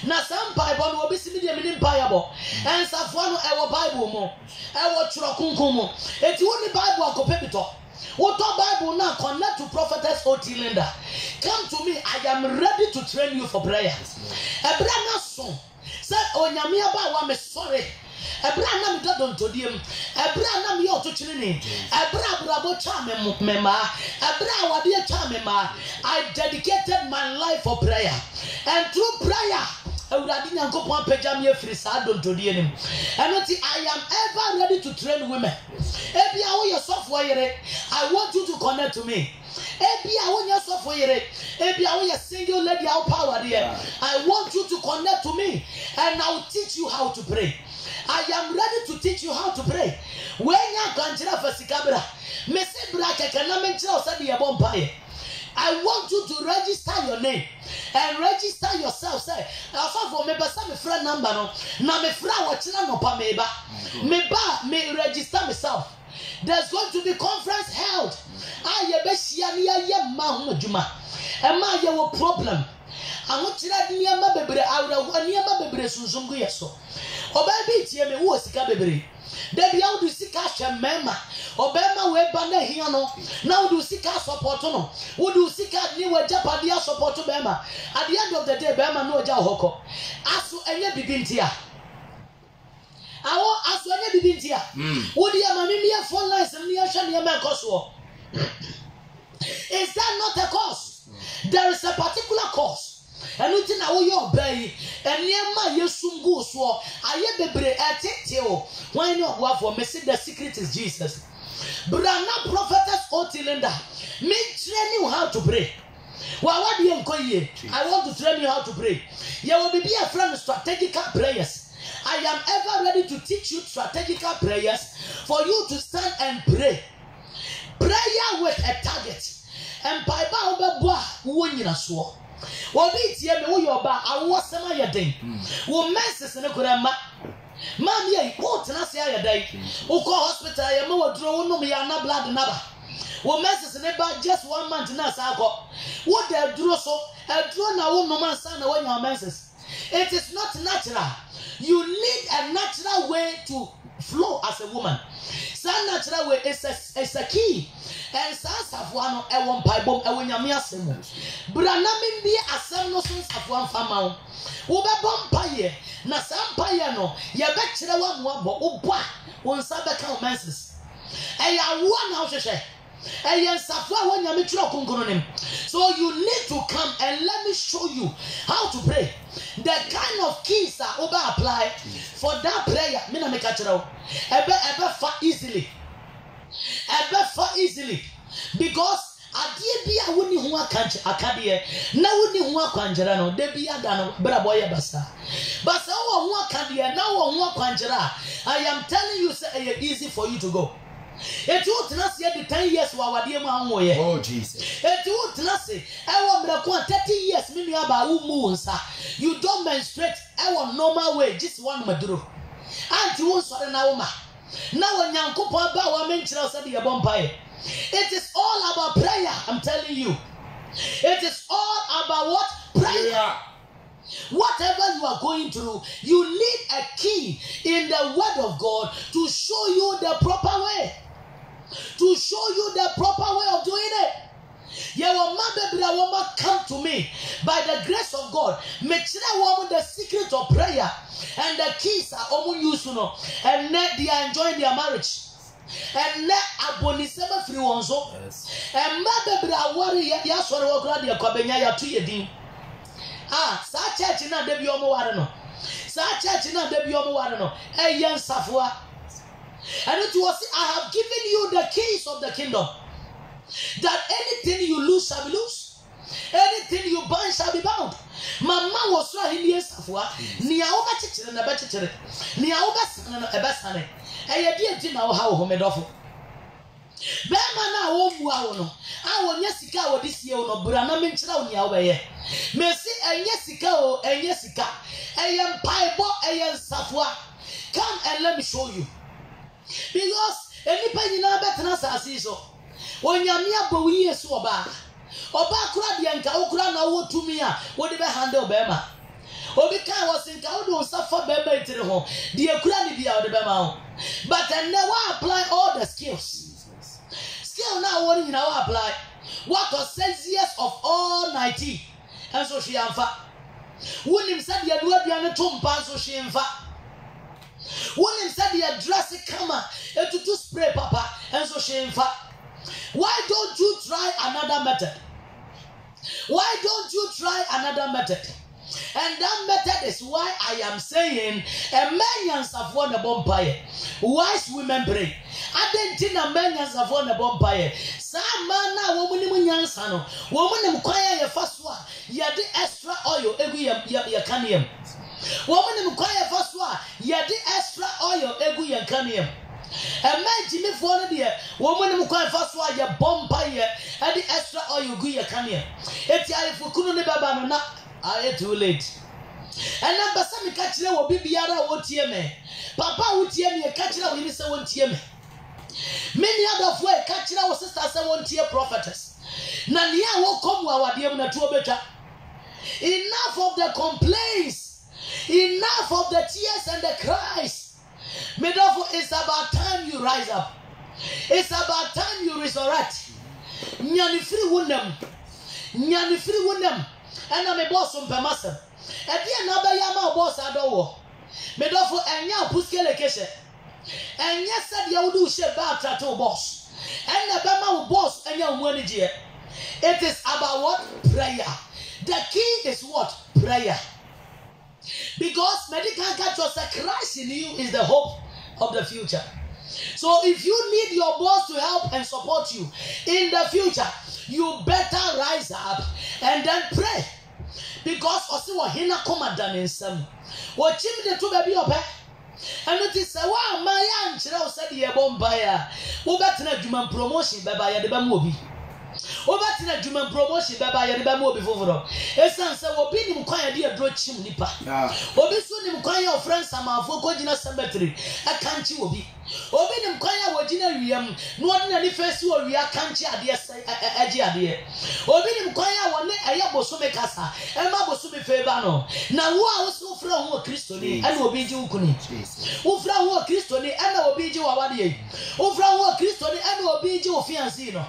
Now some Bible will be similar in Bible. And Safwa no our Bible mo. Our Churakunkumo. It's only Bible competitor. What Bible now connect to Prophetess O.T. Linda. Come to me, I am ready to train you for prayer. A brand song. Say, oh, Yamiaba, I'm sorry. A brand Asa don't to them. Ebra na me to chini. Ebra brabo chame mema. Ebra wadi chame ma. I dedicated my life for prayer. And through prayer, I am ever ready to train women. I want you to connect to me. Single lady out power here. I want you to connect to me and I'll teach you how to pray. I am ready to teach you how to pray. When you can for I want you to register your name and register yourself. Say, also for me, but some friend number no. Now me friend watching no pa me register myself. There's going to be conference held. I be shia ya ma juma. E ma ye wo problem. Awochira niam bebre awra niam bebre sunsun go yeso. Oba bi tie me wo sika bebre. Debi how do sika hwemema obema we ba na hia no now do sika support no wo do sika ni we japade support bema at the end of the day bema no ja hoko aso enye bibintia awo aso enye bibintia wo di amamimi e phone lines ni ahwe ne ma koso. Is that not a cause? There is a particular cause. And nothing I will your bay and near my yesum go so I bebre atitio. Why not what for me? The secret is Jesus. Brana prophetess Otilinda. Me train you how to pray. Well, what do you say? I want to train you how to pray. You will be a friend of strategical prayers. I am ever ready to teach you strategical prayers for you to stand and pray. Prayer with a target. And by Baba Wunina so. Obi tie me wo yoba awo sema yeden wo menses ne kurama mam ye wo tena se ayedai wo ko hospital ye me wodro wo num ya na blood na ba wo menses ne ba just 1 month na sa akọ wo da duro so eduro na wo num ansa na wo nya menses. It is not natural. You need a natural way to flow as a woman. Some natural way is a key. And Sasafuano, a one pibom, a winyamia semo. Branamin be a son no sons of one family. Uba bompaye, Nasampayano, Yabetcha one wabo, Uba, one sabacao masses. A one house. So you need to come and let me show you how to pray. The kind of keys that Oba apply for that prayer. Mina make a ever far easily. Ever far easily. Because I wouldn't want country Acadie. Now wouldn't want Kanjarano, de be a dano, Braboya Basta. But so one Candia, now one Kanjara. I am telling you, say it easy for you to go. It would not say the 10 years while dear Mamoye. Oh, Jesus. It would not say, I want 30 years, many about moons. You don't menstruate, I want normal way, just one maduro. And you won't sorry now. Now, when Yanko Papa, I mentioned outside the bonfire. It is all about prayer, I'm telling you. It is all about what? Prayer. Whatever you are going through, you need a key in the word of God to show you the proper way. To show you the proper way of doing it. Come to me by the grace of God. Make sure the secret of prayer and the keys are used, and they are enjoying their marriage. And let abonisema free onzo. And mabebra worry ya sorry ogradi akobenya ya tu yedin. Sa church na de bi omo ware no. Sa church na de bi omo ware no. Eyen safua. And it was, I have given you the keys of the kingdom. That anything you lose shall be loose. Anything you bind shall be bound. Mama was so in the safua. Ni aoba chichere na ba chichere. Ni aoba sana na eba sana. Eye die di na wo ha wo medofo. Be ma na wo mu awo no. Awo nya sika wo disi e no bra na me nkyira wo ni awo be ye. Me si enye sika o enye sika. Eye mpaibo eye safua. Come and let me show you. Because anybody na betena sasi so. Onyame abo wi yesu oba. Oba kura de nka okura na wo tumi a wo de be handle be ma. Obi kan was nka wo do suffer be be tire ho. De kura ni bia wo de be ma ho. But then now apply all the skills. Skill now what you now apply. What was 6 years of all 90. And so she amfa. Wouldn't said you do a tumpa so she amfa. One him said the dress come to spray papa and so she why don't you try another method? Why don't you try another method? And that method is why I am saying a millions of one a bonfire. Wise women pray. I didn't think a millions of one a bonfire. Some man now woman in Yansano, woman in choir your first one. Ya the extra oil every ya canium. Woman in choir first one. Ya the extra oil every ya canium. Imagine me for the year, woman in choir first one ya bonfire and the extra oil go ya canium. It's ya if we couldn't never not. I too late. And number some catch there will be biara won't hear me. Papa would hear me a catcher will listen won't hear me. Many other way catching our sisters won't hear prophetess. Nania will come our dear to better. Enough of the complaints, enough of the tears and the cries. Therefore, it's about time you rise up. It's about time you resurrect. Nyani free wundam. Nyani free wundam. And I'm a boss on Pamasa. At the end of the Yama boss, I don't know. Medofo and ya puskele keshe. And yes, said you do share back to boss. And the Bama boss and your money. It is about what? Prayer. The key is what? Prayer. Because medical was a Christ in you is the hope of the future. So if you need your boss to help and support you in the future, you better rise up and then pray. Because also what hina come done in some. What chim the two baby up. And it is a wow, my aunt said ye bombaya. Who better human promotion by the Bamobi. Who better human promotion by the Bamobi for Essence will be him quite dear broad chim nipper. Or be soon him quite your friends some of Fogina cemetery. A country will be. Or be him quite a ordinary, no ordinary face or we are country idea. Or be him quite one a yabosume casa, and Mabosumi Febano. Now, who are also from Christoni and will be Jukuni. Who from Christoni and will be Juawadi. Who from Christoni and will be Joe Fiancino.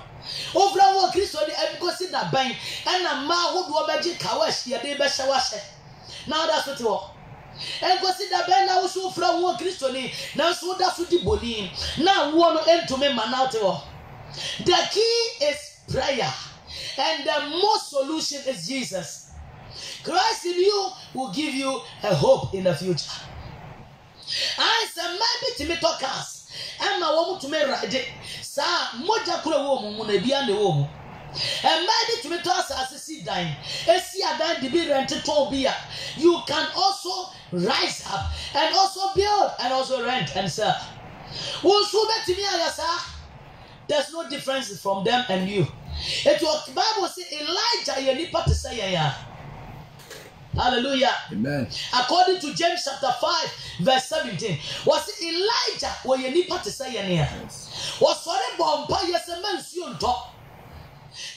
Who from Christoni and go sit that bank and a ma who do a magic kawash, ya de Beshawash. Now that's what you are. And go see that Ben also from one Christoni, now so that's what the body. Now one end to me manauto. The key is prayer, and the most solution is Jesus. Christ in you will give you a hope in the future. I said, maybe to me talk us, and my woman to me ride it. Sir, Moja Kura woman, Munebian the woman. And maybe to me toss as a seed dying, a sea dying to be rented to beer. You can also rise up and also build and also rent and sell. There's no difference from them and you. It was Bible say Elijah yenipa to say ya. Hallelujah. Amen. According to James chapter 5 verse 17, was Elijah where yenipa to say ya. Was for a bomb yes a man soon talk.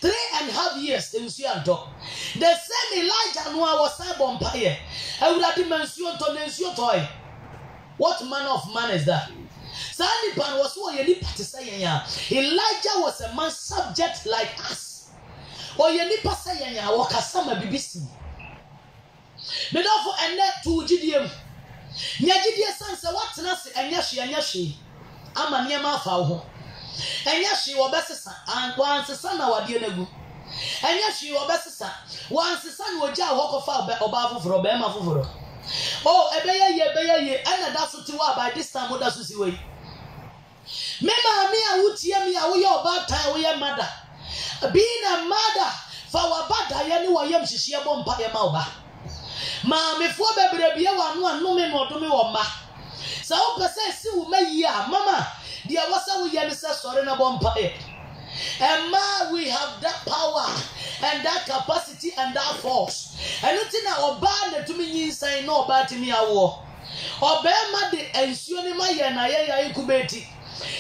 3.5 years in Sianto. The same Elijah no was a vampire. I would have mentioned to toy. What manner of man is that? Sandy Pan was what you need to say. Elijah was a man subject like us. Or you need to say, walk a summer BBC. But for and that to GDM. Yajidia Sansa, what's Nasi and Yashi. I'm a near my foul. And yes, she was best and once the son our dear Nagu. And yes, she was best once the son will jar walk of our above for Obama for. Oh, a bear, and that's what you are by this time. What does you way? Remember me, I would hear me away your bad time with your mother. Being a mother for our bad, I knew I am she a bomb by a mauba. Mamma, before baby, one no man or to me or ma. So, possess you, may Mama. There was a we sorry vampire. And ma, we have that power and that capacity and that force. And nothing our band to me inside no bad me a war. Obema de ensure my yana incubate.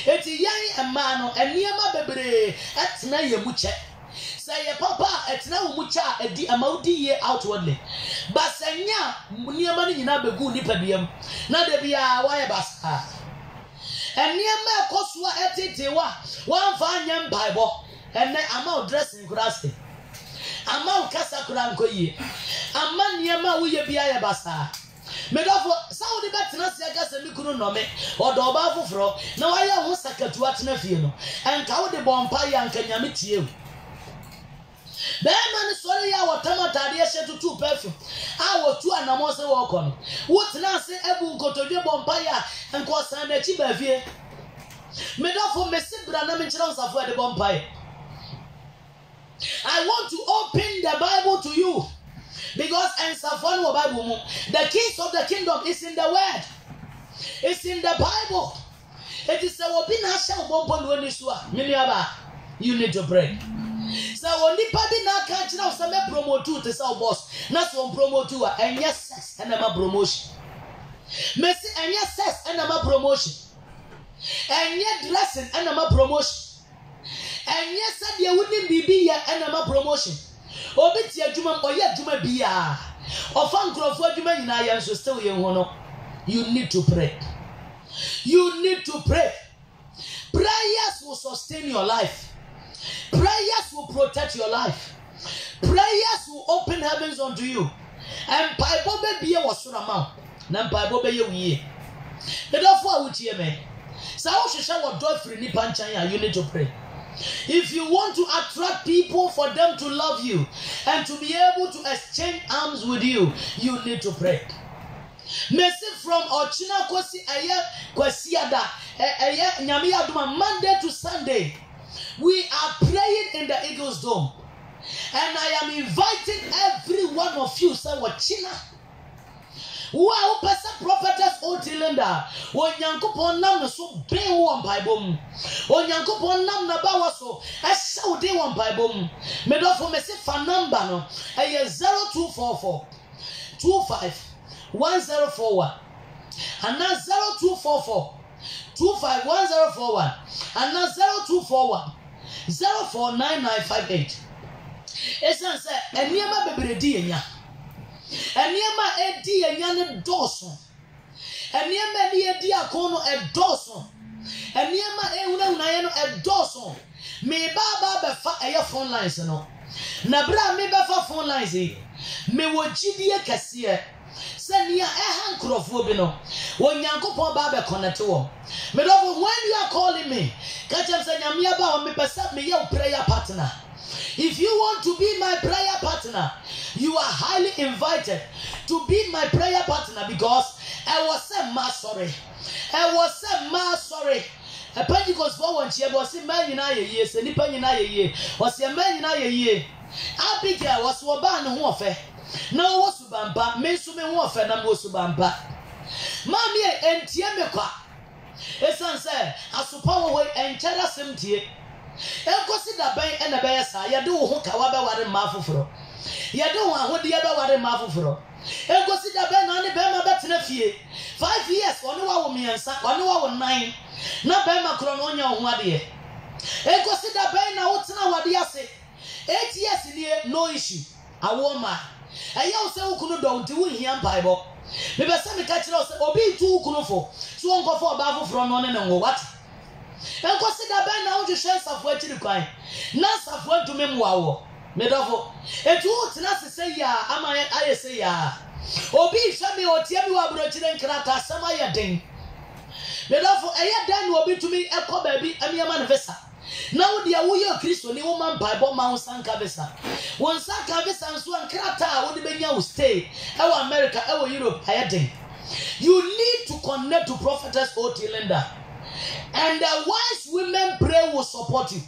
It's a young and man and near my baby at Naya Mucha. Say papa at now mucha at the amount year outwardly. But say near money in Abagu Nipadium. Now there be a wire basta. And near my coswa etitewa, one fine Bible, and then I'm out dressing grassy. I'm out Casacranco ye. A man near my way be a basta. Me dofo Saudi betena se aga se mi kunu no me odo oba foforo na waya ho sakatu atena fie no enka wo de bompa ya anka nyame tie Beman sorry ya watamata de hye tutu perfume a wotu anamo se wo kɔ no wotena se ebu nkotodwe bompa ya enka osan na chi ba fie me dofo mesibra na me nkyira nsafo de bompa ya I want to open the Bible to you because the keys of the kingdom is in the word. It's in the Bible. It is you need to pray. So when the party now catch now some promote to sell boss. That's one promote to and yes sex and a promotion. Messi and yes sex and a promotion. And yet dressing and a promotion. And yes, there wouldn't be here and a promotion. Obitia Juma or yet Juma Bia. Or Fankro for Juma in I so still young. You need to pray. You need to pray. Prayers will sustain your life. Prayers will protect your life. Prayers will open heavens unto you. And Bible be a was amount. Nan Bible be ye. The therefore which ye may. So how should show what God free Nipanchaya? You need to pray. If you want to attract people for them to love you and to be able to exchange arms with you, you need to pray. Mercy from Ochina Kwasi Aya Kwasiada Nyamiya Duma Monday to Sunday. We are praying in the Eagles Dome. And I am inviting every one of you, say Wachina. Wow, person prophetess Otilenda. When Yankupon Nam so be one Bible. When Yankupon Nam Nabawaso, I saw day one Bible. Made off for me say for number no. 0244 25 1041. And now 0244 25 1041. And now 0241 049958. Esan say eniema bebredi enya. Eniema edi enya ne doso. Eniema ni edi akono e doso. Eniema ehuna ye no e doso. Me baba be fa eye phone lines no. Na bra me be fa phone lines e. Me wo gidie kase. Senia eha nkrofo bi no. Wo Nyankopon ba be connect wo. Me do when you are calling me, catch am say nyame aba o me pesa me your prayer partner. If you want to be my prayer partner, you are highly invited to be my prayer partner because I was said ma sorry. I was said ma sorry. A Pentecost for one cheer was a man in a year, and nipa in a year was a man in a year. Abigail was Waban warfare. No was Bamba, Mensume warfare, and was Bamba. Mammy and Tiameka. A son said, I suppose away and tell us empty. Consider bay and a bear, ya do hook however what a mafufro. Ya do what the other what a mafufro. And consider Ben on the Bema Betanafie. 5 years, one hour me and 1 hour 9. Not Bema Crononia on what year. And consider Ben now what do you say? 8 years in here, no issue. A woman. I also couldn't don't do here Bible. Maybe some catch us or be too kunofo. So on go for a babu from on and what? And consider Ben now to share some way to the coin. Not some way to memoir. Medavo. It won't not say ya, am I say ya. Obi Shami or Tiamu Abrochi and Krata, Samaya Ding. Medavo, a dan will be to me a co baby, and your manifesta. Now the Awuyo Christo, the woman by Bob Mount San Cabeza. One San Cabeza and Swan Krata would be now stay. Our America, our Europe, I you need to connect to Prophetess Otilenda. And the wise women pray will support you.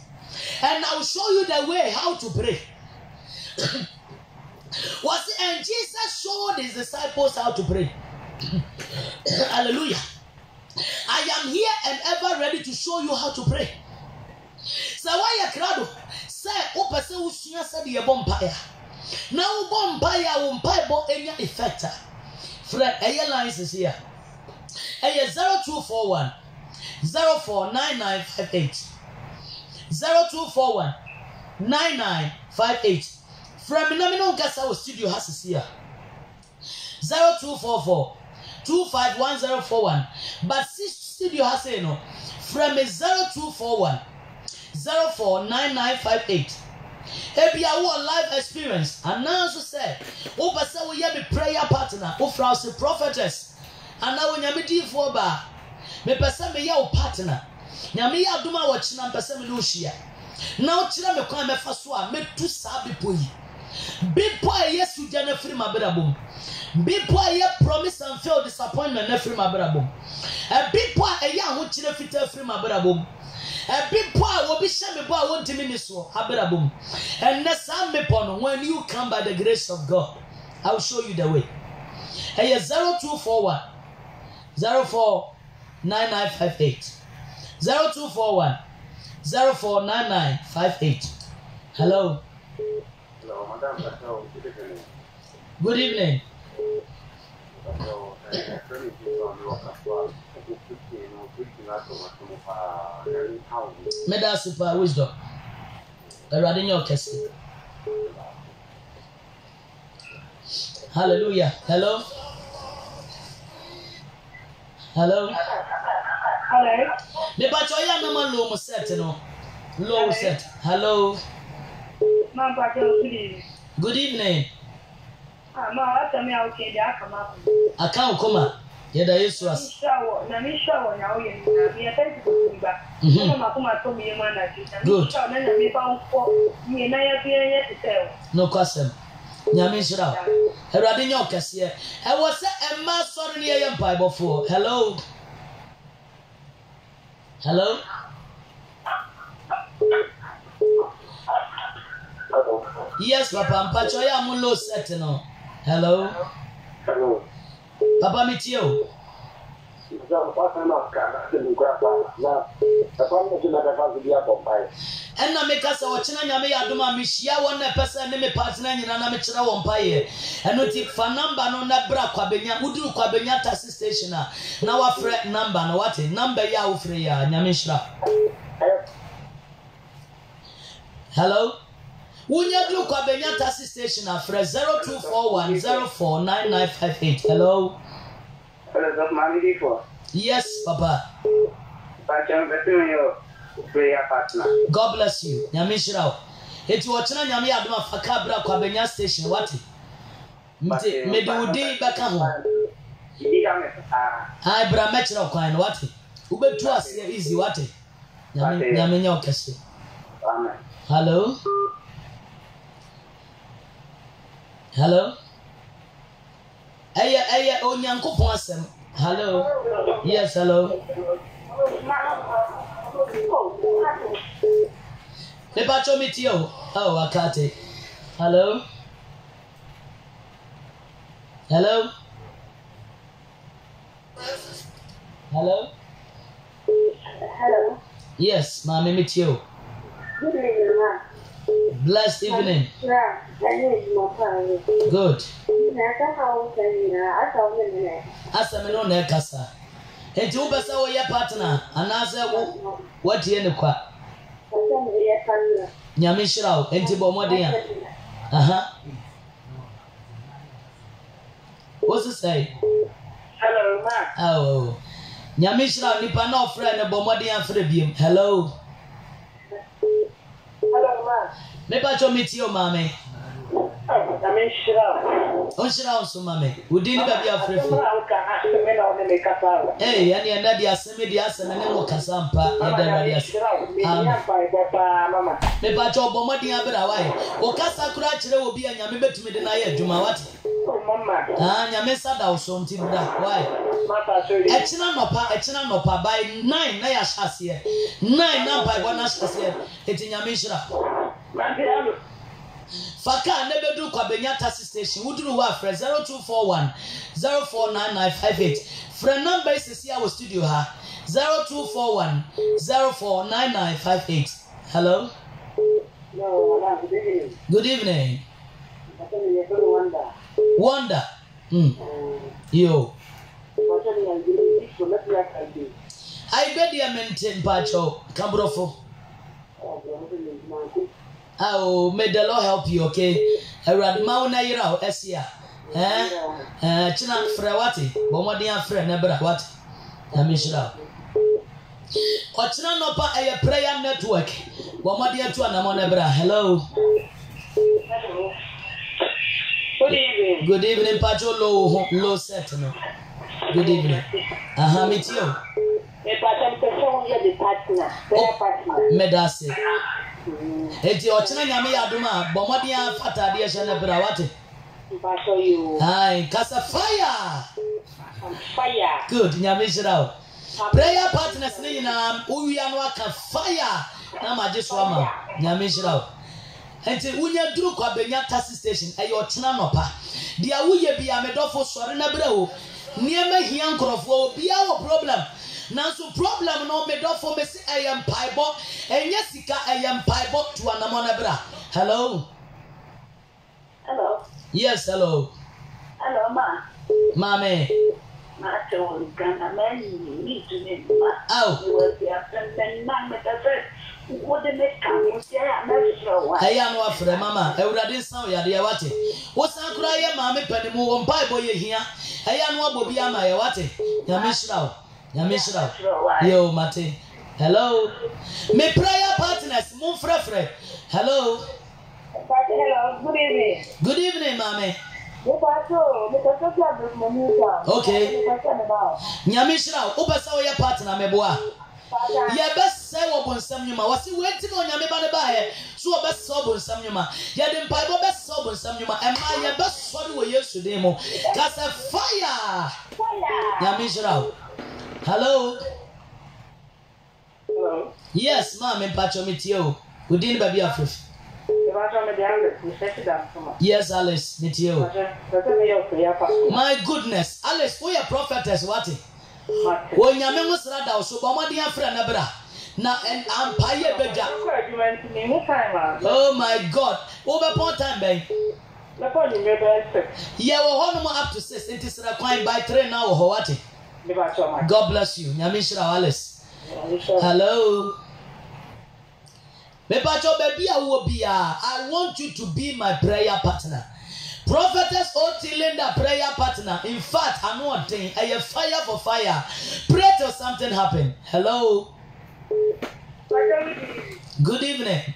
And I'll show you the way how to pray. And Jesus showed his disciples how to pray. Hallelujah. I am here and ever ready to show you how to pray. So why you crowd say opese usua said the bompire. Now bompire won't Bible any effect. Fred airlines is here. 0241 049958 0241 9958. From Nominal Gasa Studio has here 0244 251041. But this studio has no from 0241 049958 Ebi our life experience. And now so say, "O pese we be prayer partner, o fra se prophetess." And now when you di for ba, me pese me ye o partner. Nyame ya aduma wo china pese me no hia. Now chira me kwan me fa so a me tu sa bipo yi. Bipo a Yesu dia na free mabrabom. Bipo a ye promise and fail disappointment na free mabrabom. A bipo a ye ho chira fita free mabrabom. A bipo a wo bi hye me bo a won timi ni so abrabom. And na sam me pono when you come by the grace of God, I will show you the way. Hey 0241 049958 0241 049958. Hello. Hello, madam. Good evening. Meda super wisdom. Erade nyo kesi. Hallelujah. Hello. Hello. Hello. Me ba cho ya na ma low set no. Low set. Hello. Ma'am, good evening. Good evening. Ma, what am I okay? I come up. Account koma. Yeda Yesu as. Na mi shower na we na mi attention to ba. Mama kuma to mi ma na ji. Good. Na mi fa nko mi na ya bia ya te tell. No kwasem. Nyame shira. Erade nyo kese. E wo se emma sorry ne ye mpa ibofo. Hello. Hello. Yes, Papa. Mpacho ya mu low set no. Hello. Hello. Papa mitio. Enna me kasa wo chena nyame ya doma me hia won na pesa ne me partner nyina na me kira won paye. Eno ti fa number no na bra kwabenya uduru kwabenya taxi station na wa frɛ number no what number ya wo frɛ ya nyame hira. Hello. Unya duru kwabenya taxi station afrɛ 0241049958. Hello. Hello, Mami for. Yes, Papa. Prayer partner. God bless you. Nyame shira. Eti wo chena nyame adoma faka bra kwabenya station what? Mte me de udi baka ho. Ai bra me chira kwan what? Ubetu ase easy what? Nyame nya okese. Amen. Hello. Hello. Aya onyankopon asem. Hello. Yes, hello. Lepacho mitio. Oh, akate. Hello. Hello. Hello. Hello. Yes, mama mitio. Good evening, ma. Blessed evening. Yeah, I need my phone. Good. I Asa me no na kasa. Enti wo besa wo ye partner anase wo watie ne kwa. Nyame hira wo enti bo modern a. Aha. What's it say? Hello, ma. Oh. Nyame hira nipa na ofre ne bo modern afre biem. Hello. Hello, ma. Me pa cho mitio mame. Nyame hira. On hira on so mame. Udi ni ba bia afre fi. Eh, yani enda dia aseme dia aseme ne wo kasa mpa e da dia aseme. Me pa cho bo modern abra wai. O kasa kura kire obi anyame betumi de na ye adwuma wate. Nyame sada wo so nti bra why? Echina nopa by 9 na ya shase 9 na by bona shase eti nyame hira. Faka ne bedu kwabenya taxi station wuduru wa frɛ 0241 049958 frɛ number is here our studio ha 0241 049958. Hello. No, Good evening. Wonder. Yo. I bet you maintain Pacho Cambrofo. Oh, may the Lord help you, okay? I read Mauna Yira, Esia. China Frewati, Bomadia friend, never what? Amishra. Ochina Nopa a prayer network. Bomadia to Anamonebra. Hello. Good evening, Pacho. Low set. No. Good evening. Meet you. Medase. Eti ochina nyame yaduma bomodia fata de hye ne bra wate. Pacho you. Hi, kasa fire. Fire. Good, nyame shirao. Prayer partners ni na uwia no aka fire na maje so ama. Nyame shirao. Enti unya duru kwa benya taxi station e yo chena nopa. Dia wuye bia medofo sore na bra wo. Niema hia nkrofo bia wo problem. Nanso problem no medofo me se ayam paibo enya sika ayam paibo to anamona bra. Hello. Hello. Yes, hello. Hello ma. Mame. Macho Ghana man need to name. Oh. You will be a friend man with a friend. What the make come say I'm not sure. Aya no afre mama ewurade san ya de wate wo san kura ye mama panimu wo mpai boye hia aya no abobi ama ye wate nyame shirawo yo mate hello me prayer partners mum frefre hello Good evening. Good evening mama Okay. nyame shirawo wo pesa wo ye partner meboa ye best say wo bonsam nyuma wasi wenti no nyame ba ne ba he so wo best so bonsam nyuma ye de mpai bo best so bonsam nyuma e ma ye best so de wo yesu de mo kasa fire nyame shirawo hello yes ma me pacho metio within baby afref yes Alice metio my goodness Alice who your prophetess what wo nyame mo sra da so ba mo de afra na bra na en ampaye beja oh my god over point time ben yeah wo hono mo up to 6 enti sra kwan by 3 now wo what God bless you nyame shira Alice hello me pacho baby awo bia I want you to be my prayer partner. Prophetess Oti Linda prayer partner. In fact, I'm not saying a fire for fire. Pray till something happen. Hello. Good evening.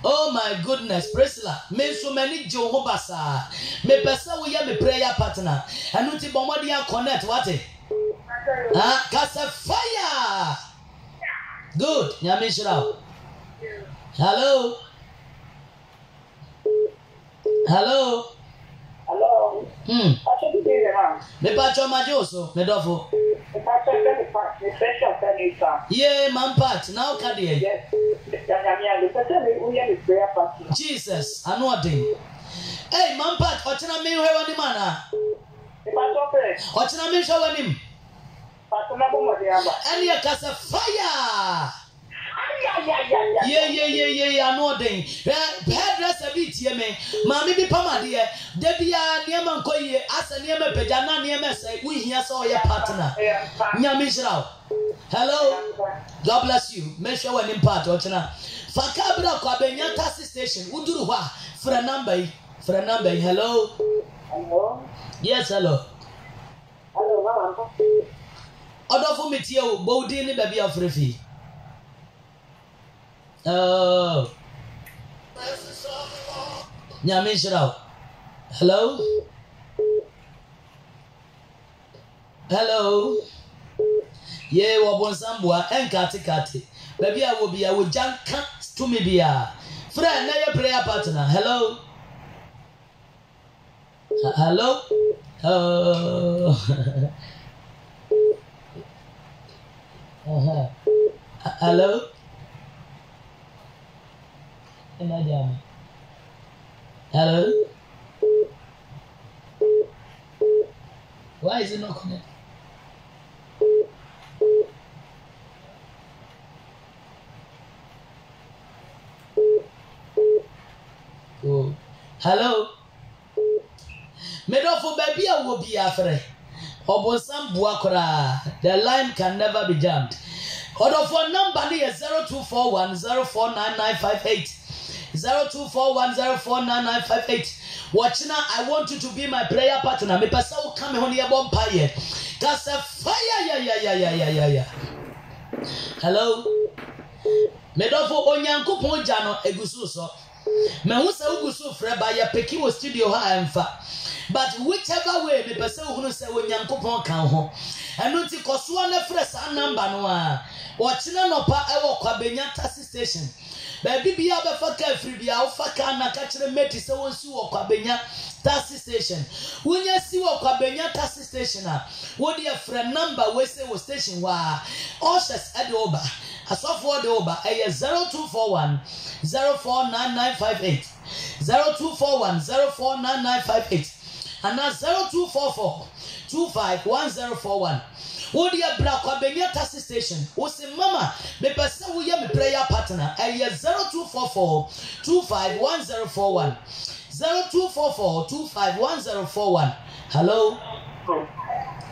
Oh my goodness, Priscilla. Me so many Jehovah. Me pesa we me prayer partner. Anuti bomodia connect what? Kasa fire. Good. Nyame shira. Hello. Hello. Hello. Me pacho majoso, me dofo. Me pacho me special service. Yeah, man pat. Now kadie. Yes. Jesus, anointing. Hey, man pat, ochina me hwe wani mana. Me pacho pe. Ochina me hwe wani. Pacho na bomo de aba. Eni kasa fire. Yeah, anointing. Hairdresser bi tie me. Mami bi pamade de bia niema nkoye asa niema peja na niema sai we hia so your partner. Nyame shirawo. Hello. God bless you. Make sure when part ochina. Fakabra kwa benya taxi station. Uduru hwa. For a number. Hello. Hello. Yes, hello. Hello, mama. Odofo metie o bodi ni baby afrefi. Oh. Nyame shirawo. Hello. Hello. Ye wo bonsambua enkate baby a wo bia wo janka to me bia friend na your prayer partner. Hello. Hello. Hello. Hello. Why is it not connected? Oh. Hello. Medofo baby a wo bi afre. Obonsam bua kora. The line can never be jammed. Odofo number ni 0241049958. 0241049958. Watchina, I want you to be my prayer partner. Me pesa wo come ho ne yebom paye. Kasa fire ya. Hello. Medofo onyankopon ja no egusu so. Me who say ugu so frɛ ba ya peki wo studio ha emfa. But whichever way me pese wo hunu say wo Nyankopɔn kan ho. Eno nti koso na frɛ sa number no a. Wo kyena no pa ɛwɔ Kwabenya taxi station. Baby bia be fa ka free bia wo fa ka na ka kyerɛ meti sɛ wo si wo Kwabenya taxi station. Wonya si wo Kwabenya taxi station a wo de frɛ number we say wo station wa. Oshers ade oba. Asofo de oba eye 0241 049958 0241 049958 and now 0244 251041. Wodi abra Kwabenya taxi station. Wo se mama me pese wo ye me prayer partner eye 0244 251041 0244 251041. Hello.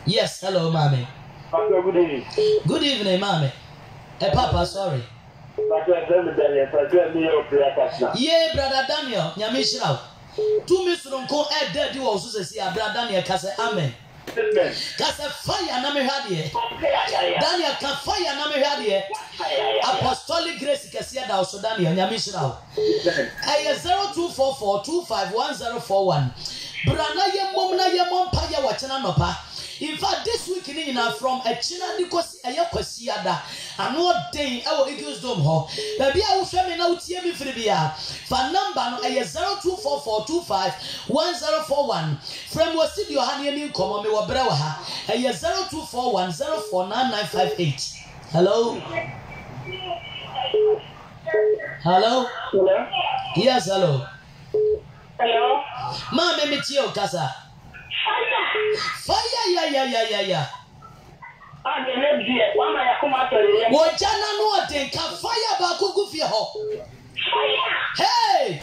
Yes, hello mommy. Good evening. Good evening mommy. Papa, sorry. Yeah, brother Daniel, Nyamishra. 2 minutes don't go at dead. You also say, brother Daniel, Kasa, amen. Kasa fire, Name Hadie. Daniel can fire, Name Hadie. Apostolic Grace, Cassia, also Daniel, Nyamishra. I 0244 251041. Brana ye mom paya watchana nopa. In fact, this week in from a China because a Yakosiada, and what day our Eagles Dome Hall. Baby, I will show me now TM Fribia. For number 0244251041. From what city your honey and come on me wa brawa. 0241049958. Hello? Hello? Hello? Yes, hello. Hello? Mama, me tio Casa. Fire, yeah. Ah, the next year, one I come out of the What Jana no think can fire back go for ho. fire. Hey!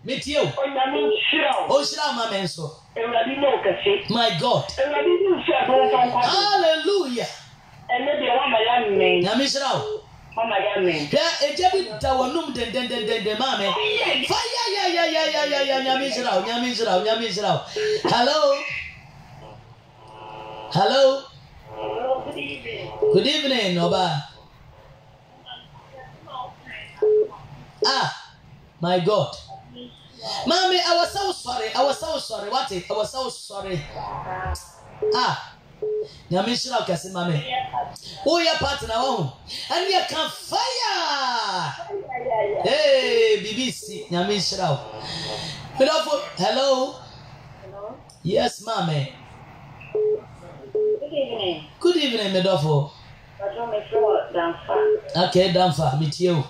Meet you. Oh, Shra, my man, so. My God. Hallelujah. And maybe one my young man. Namishra. Oh my young man. Yeah, a jabby tawanum den, mamma. Fire, yeah, Namishra. Hello. Hello. Good evening, Oba. Ah, my God. Mommy, I was so sorry. What it? I was so sorry. Ah. Nyamishra kasi mame. Oh, your partner home. And you can fire. Hey, BBC. Nyamishra. Hello. Yes, mommy. Good evening, Medofo. Okay, Danfa, meet you.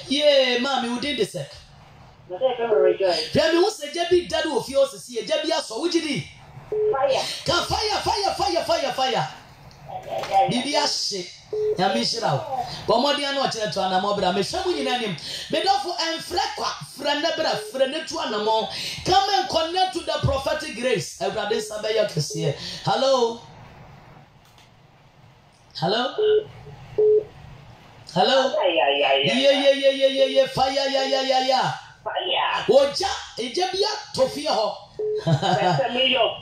Yeah, mommy, we did the set. Tell me what's the Jabby dad of yours to see a Jabby so which did fire. Bibia shit. Yamishra. Bomodian watching to Anamobra, Meshamu in him. Medofo and Frakwa, Franabra, Frenetu Anamo. Come and connect to the prophetic grace. I got this Sabaya to see. Hello. Yeah. Fire. Oja, Ejabia, Tofia ho.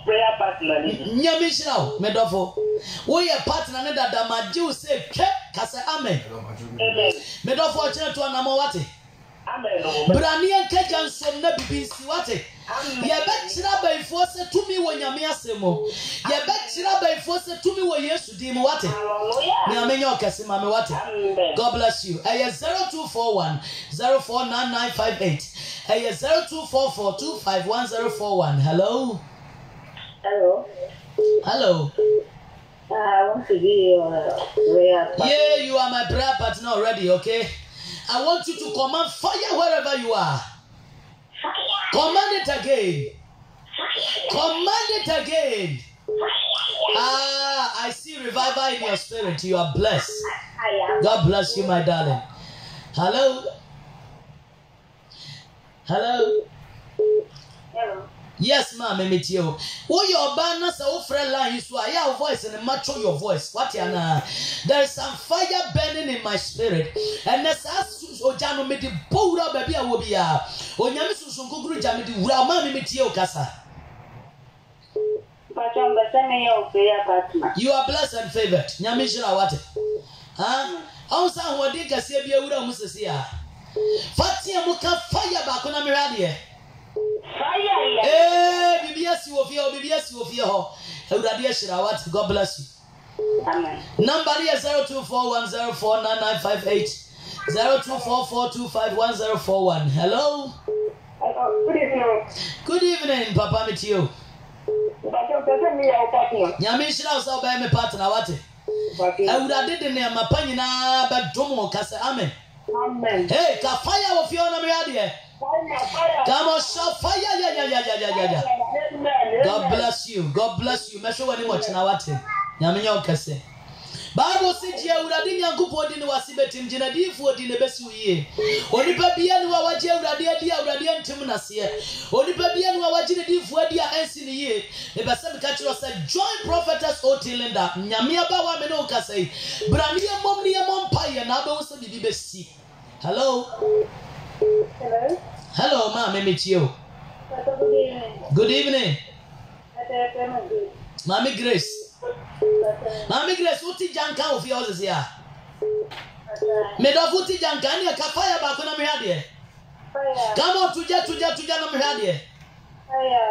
Prayer partner. Nyamishra, Medofo. We are partner that the Maju say, Kasa Amen. Medofo to Anamawati. Branian Kajan some Nabi Siwate. Yabetira by force to me when Yamiasemo. Yabetira by force to me when yes to Dimwate. Yamenyo Kasimamawate. God bless you. I 0241 049958. I 0244 251041. Hello. I want to be your prayer partner. Yeah, you are my prayer partner already, okay? I want you to command fire wherever you are. Fire. Command it again. Fire. Command it again. I see revival in your spirit. You are blessed. God bless you, my darling. Hello. Yes, ma'am, I meet you. Oh, your banner, so friend line, so I have voice and mature your voice. What you know? There is some fire burning in my spirit, and as Ojano made the Bora baby, I will be a Onyamisu Guru Jamidi, Rama meet you, Casa. You are blessed and favored. Nyamishra, what? Huh? Also, what did you say? Be a woman, Mrs. Fatia Muka fire back on Amiradi. Fire. Eh, BBS you of your BBS you of your Shrawat. God bless you. Amen. Number here 0241049958. 0244251041. Hello. Good evening. Good evening, Papa Mitio. Yamishra was out by my partner. What? I would have did the name of Panina, but Domo Casa. Amen. Amen. Hey, ka fire of your Namiradia. Come on, shout fire. Yeah. God bless you. God bless you. Measure any much now. What? Yaminyo Case. Bible says, "You would have been young good in was betin Genadi for the Nebesu ye. Only Pabian who are Radia Timunas here. Only Pabian who are Genadi for the answer in the year. The Basam Catcher said, Join prophetess Otilinda, Yamia Bawa Menoka say, Brania Momnia Mompire, and I also the BBC. Hello. Hello. Hello, ma, meet you. Good evening. Mammy Grace. Mammy Grace, Uti Janka of yours here. Made of Uti Janka, and a fire back on Amiradia. Come on to Janamiradia.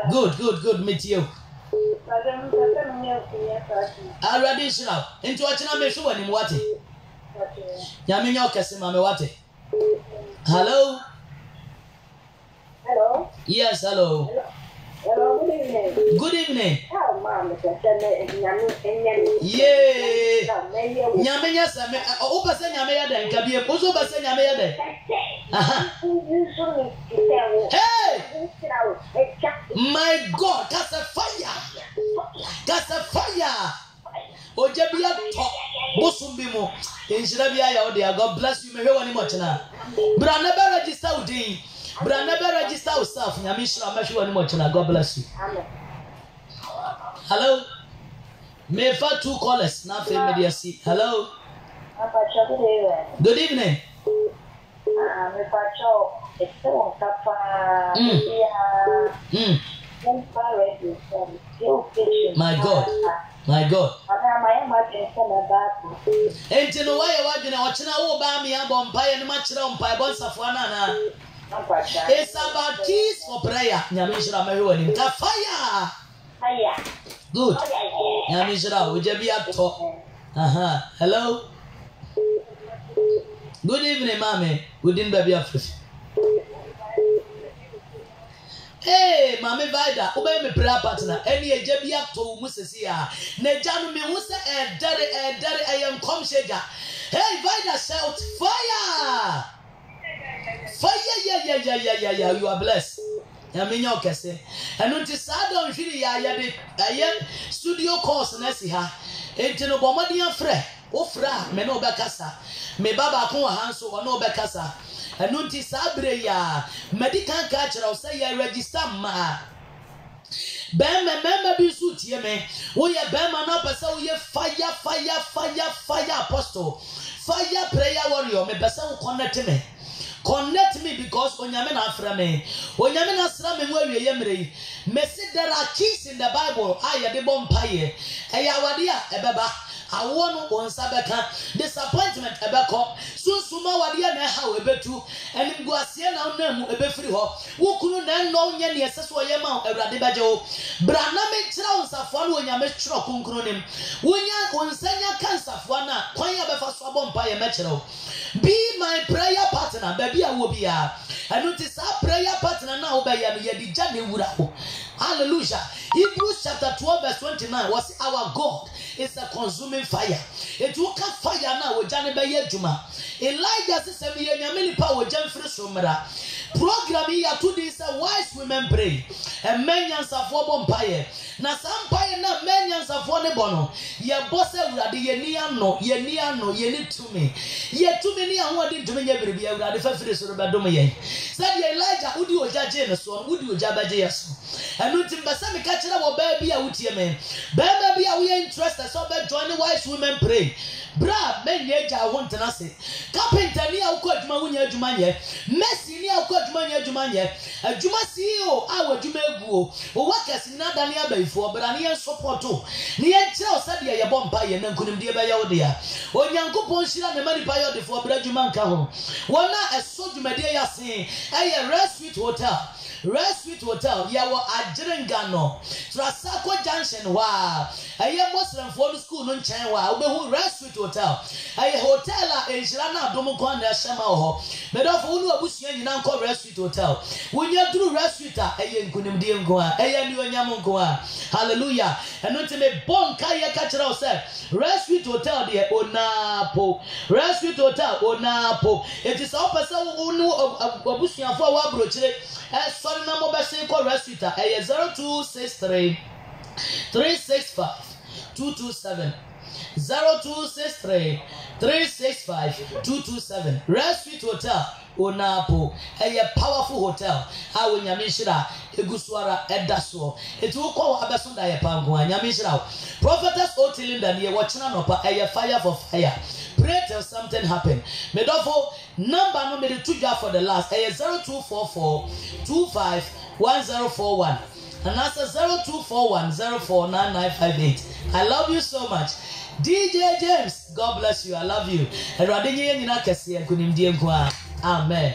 Good, meet you. I ready now. Into what I'm sure in what? Yaminyo Casimame Wate. Hello? Hello? Yes, hello. Hello, good evening. Good evening. Oh, Mom, Yay! Nyamenya same o pese nyamenya den kabie ozo pese nyamenya den. Hey! My God, that's a fire. That's a fire. Ojebia to bosumbi mo. Enjira bia ya ode. God bless you. Me hwe wani mo chena. Bra never register udin. Bra never register yourself. Nyamishra me hwe wani mo chena. God bless you. Hello. Me for two callers na fe media see. Hello. Good evening. My God. Enti no why wadwene ochena wo ba me abon paye no ma kire on paye bon safuana na. It's about keys for prayer. Nyamishra me hwe wani. Ka fire. Good. Nyamishra we je bi ato. Hello. Good evening, mommy. We didn't baby Africa. Hey, mommy Vida, obey me prayer partner. Any a jebia to Musesia. Nejanu me wuse dare I am come shaker. Hey, Vida shout fire! Fire, yeah. You are blessed. Yaminyo kese. And until Sadon Fili ya de studio course nesi ha. Entino bomadian fre. Ofra me no bekasa. Me baba ko hanso ono bekasa. Enu nti sabre ya medical culture say ya register ma. Bema bi su tie me. Wo ye bema na pesa wo ye fire apostle. Fire prayer warrior me pesa wo connect me because onyame na afra me. Onyame na asra me wo awie yemre. Me say there are keys in the Bible. Aye de bompaye. Eya wade a ebeba. Awonu onsabeka disappointment ebeko sunsuma wade na ha webetu enim guasie na onamu ebefiri ho wokunu na no nya ne yeseso yema awurade baje o bra na me kira onsafo na onyame kiro konkro nim wonya onsanya kansafo na kwan ya befa so abompa ye mekira o. Be my prayer partner baby awo bia enu ti sa prayer partner na obeya no ye di jane wura ho. Hallelujah. Hebrews chapter 12 verse 29 was our God is a consuming fire. It will catch fire now with Johnny Bayer Juma. Elijah says, "Me and many power jam free somera." Program here 2 days wise women pray. And men answer for bompire. Na sampire na men answer for ne bono. Ye boss urade ye ni ano ye ni to me. Ye to me ni an wadi to me ye biribi urade fa free so be dom ye. Said Elijah udi oja je ne so udi oja baje yeso. Enu timbasa me ka kire wo ba bi a wutie me. Ba bi a we interested so be join the wise women pray. Bra men ye ja ho ntena se. Carpenter ni a ukọ adwuma wunya adwuma ye. Messi ni a ukọ ko adwuma nya adwuma CEO awo adwuma eguo o workers na dane abaifo bra ne support ne ye kire o sade ye bompa ye na nkunimde be ye wo de a onyankopon hira ne mani pa ye de fo bra adwuma nka ho wona eso dwumade ya sen eye Rest Sweet Hotel ya wo Ajirenga no Trasako Junction wa eye Muslim for school no nchen wa obehu Rest Sweet Hotel eye hotel a enjira na adom ko na shema ho medofo unu abusua nyina nko Rest Sweet Hotel wonya duru Rest Sweet a eye nkunimde nko a eye ni onyam nko a hallelujah eno te me bon ka ye ka kira o se Rest Sweet Hotel de onapo Rest Sweet Hotel onapo it is all person unu abusua fo wa brochire sorry na mo be say ko Rest Sweet a 0263 365 227 0263 365 227 Rest Sweet Hotel onapo a powerful hotel how nyamishira egusuara edaso it will call abesonda ye pango nyamishira prophetess Otilinda ne watchina no pa fire for fire pray till something happen medofo number no me to jar for the last 0244 251041 and that's 0241049958 I love you so much DJ James, God bless you. I love you. And Radinye nyina kese kunimdie nko a. Amen.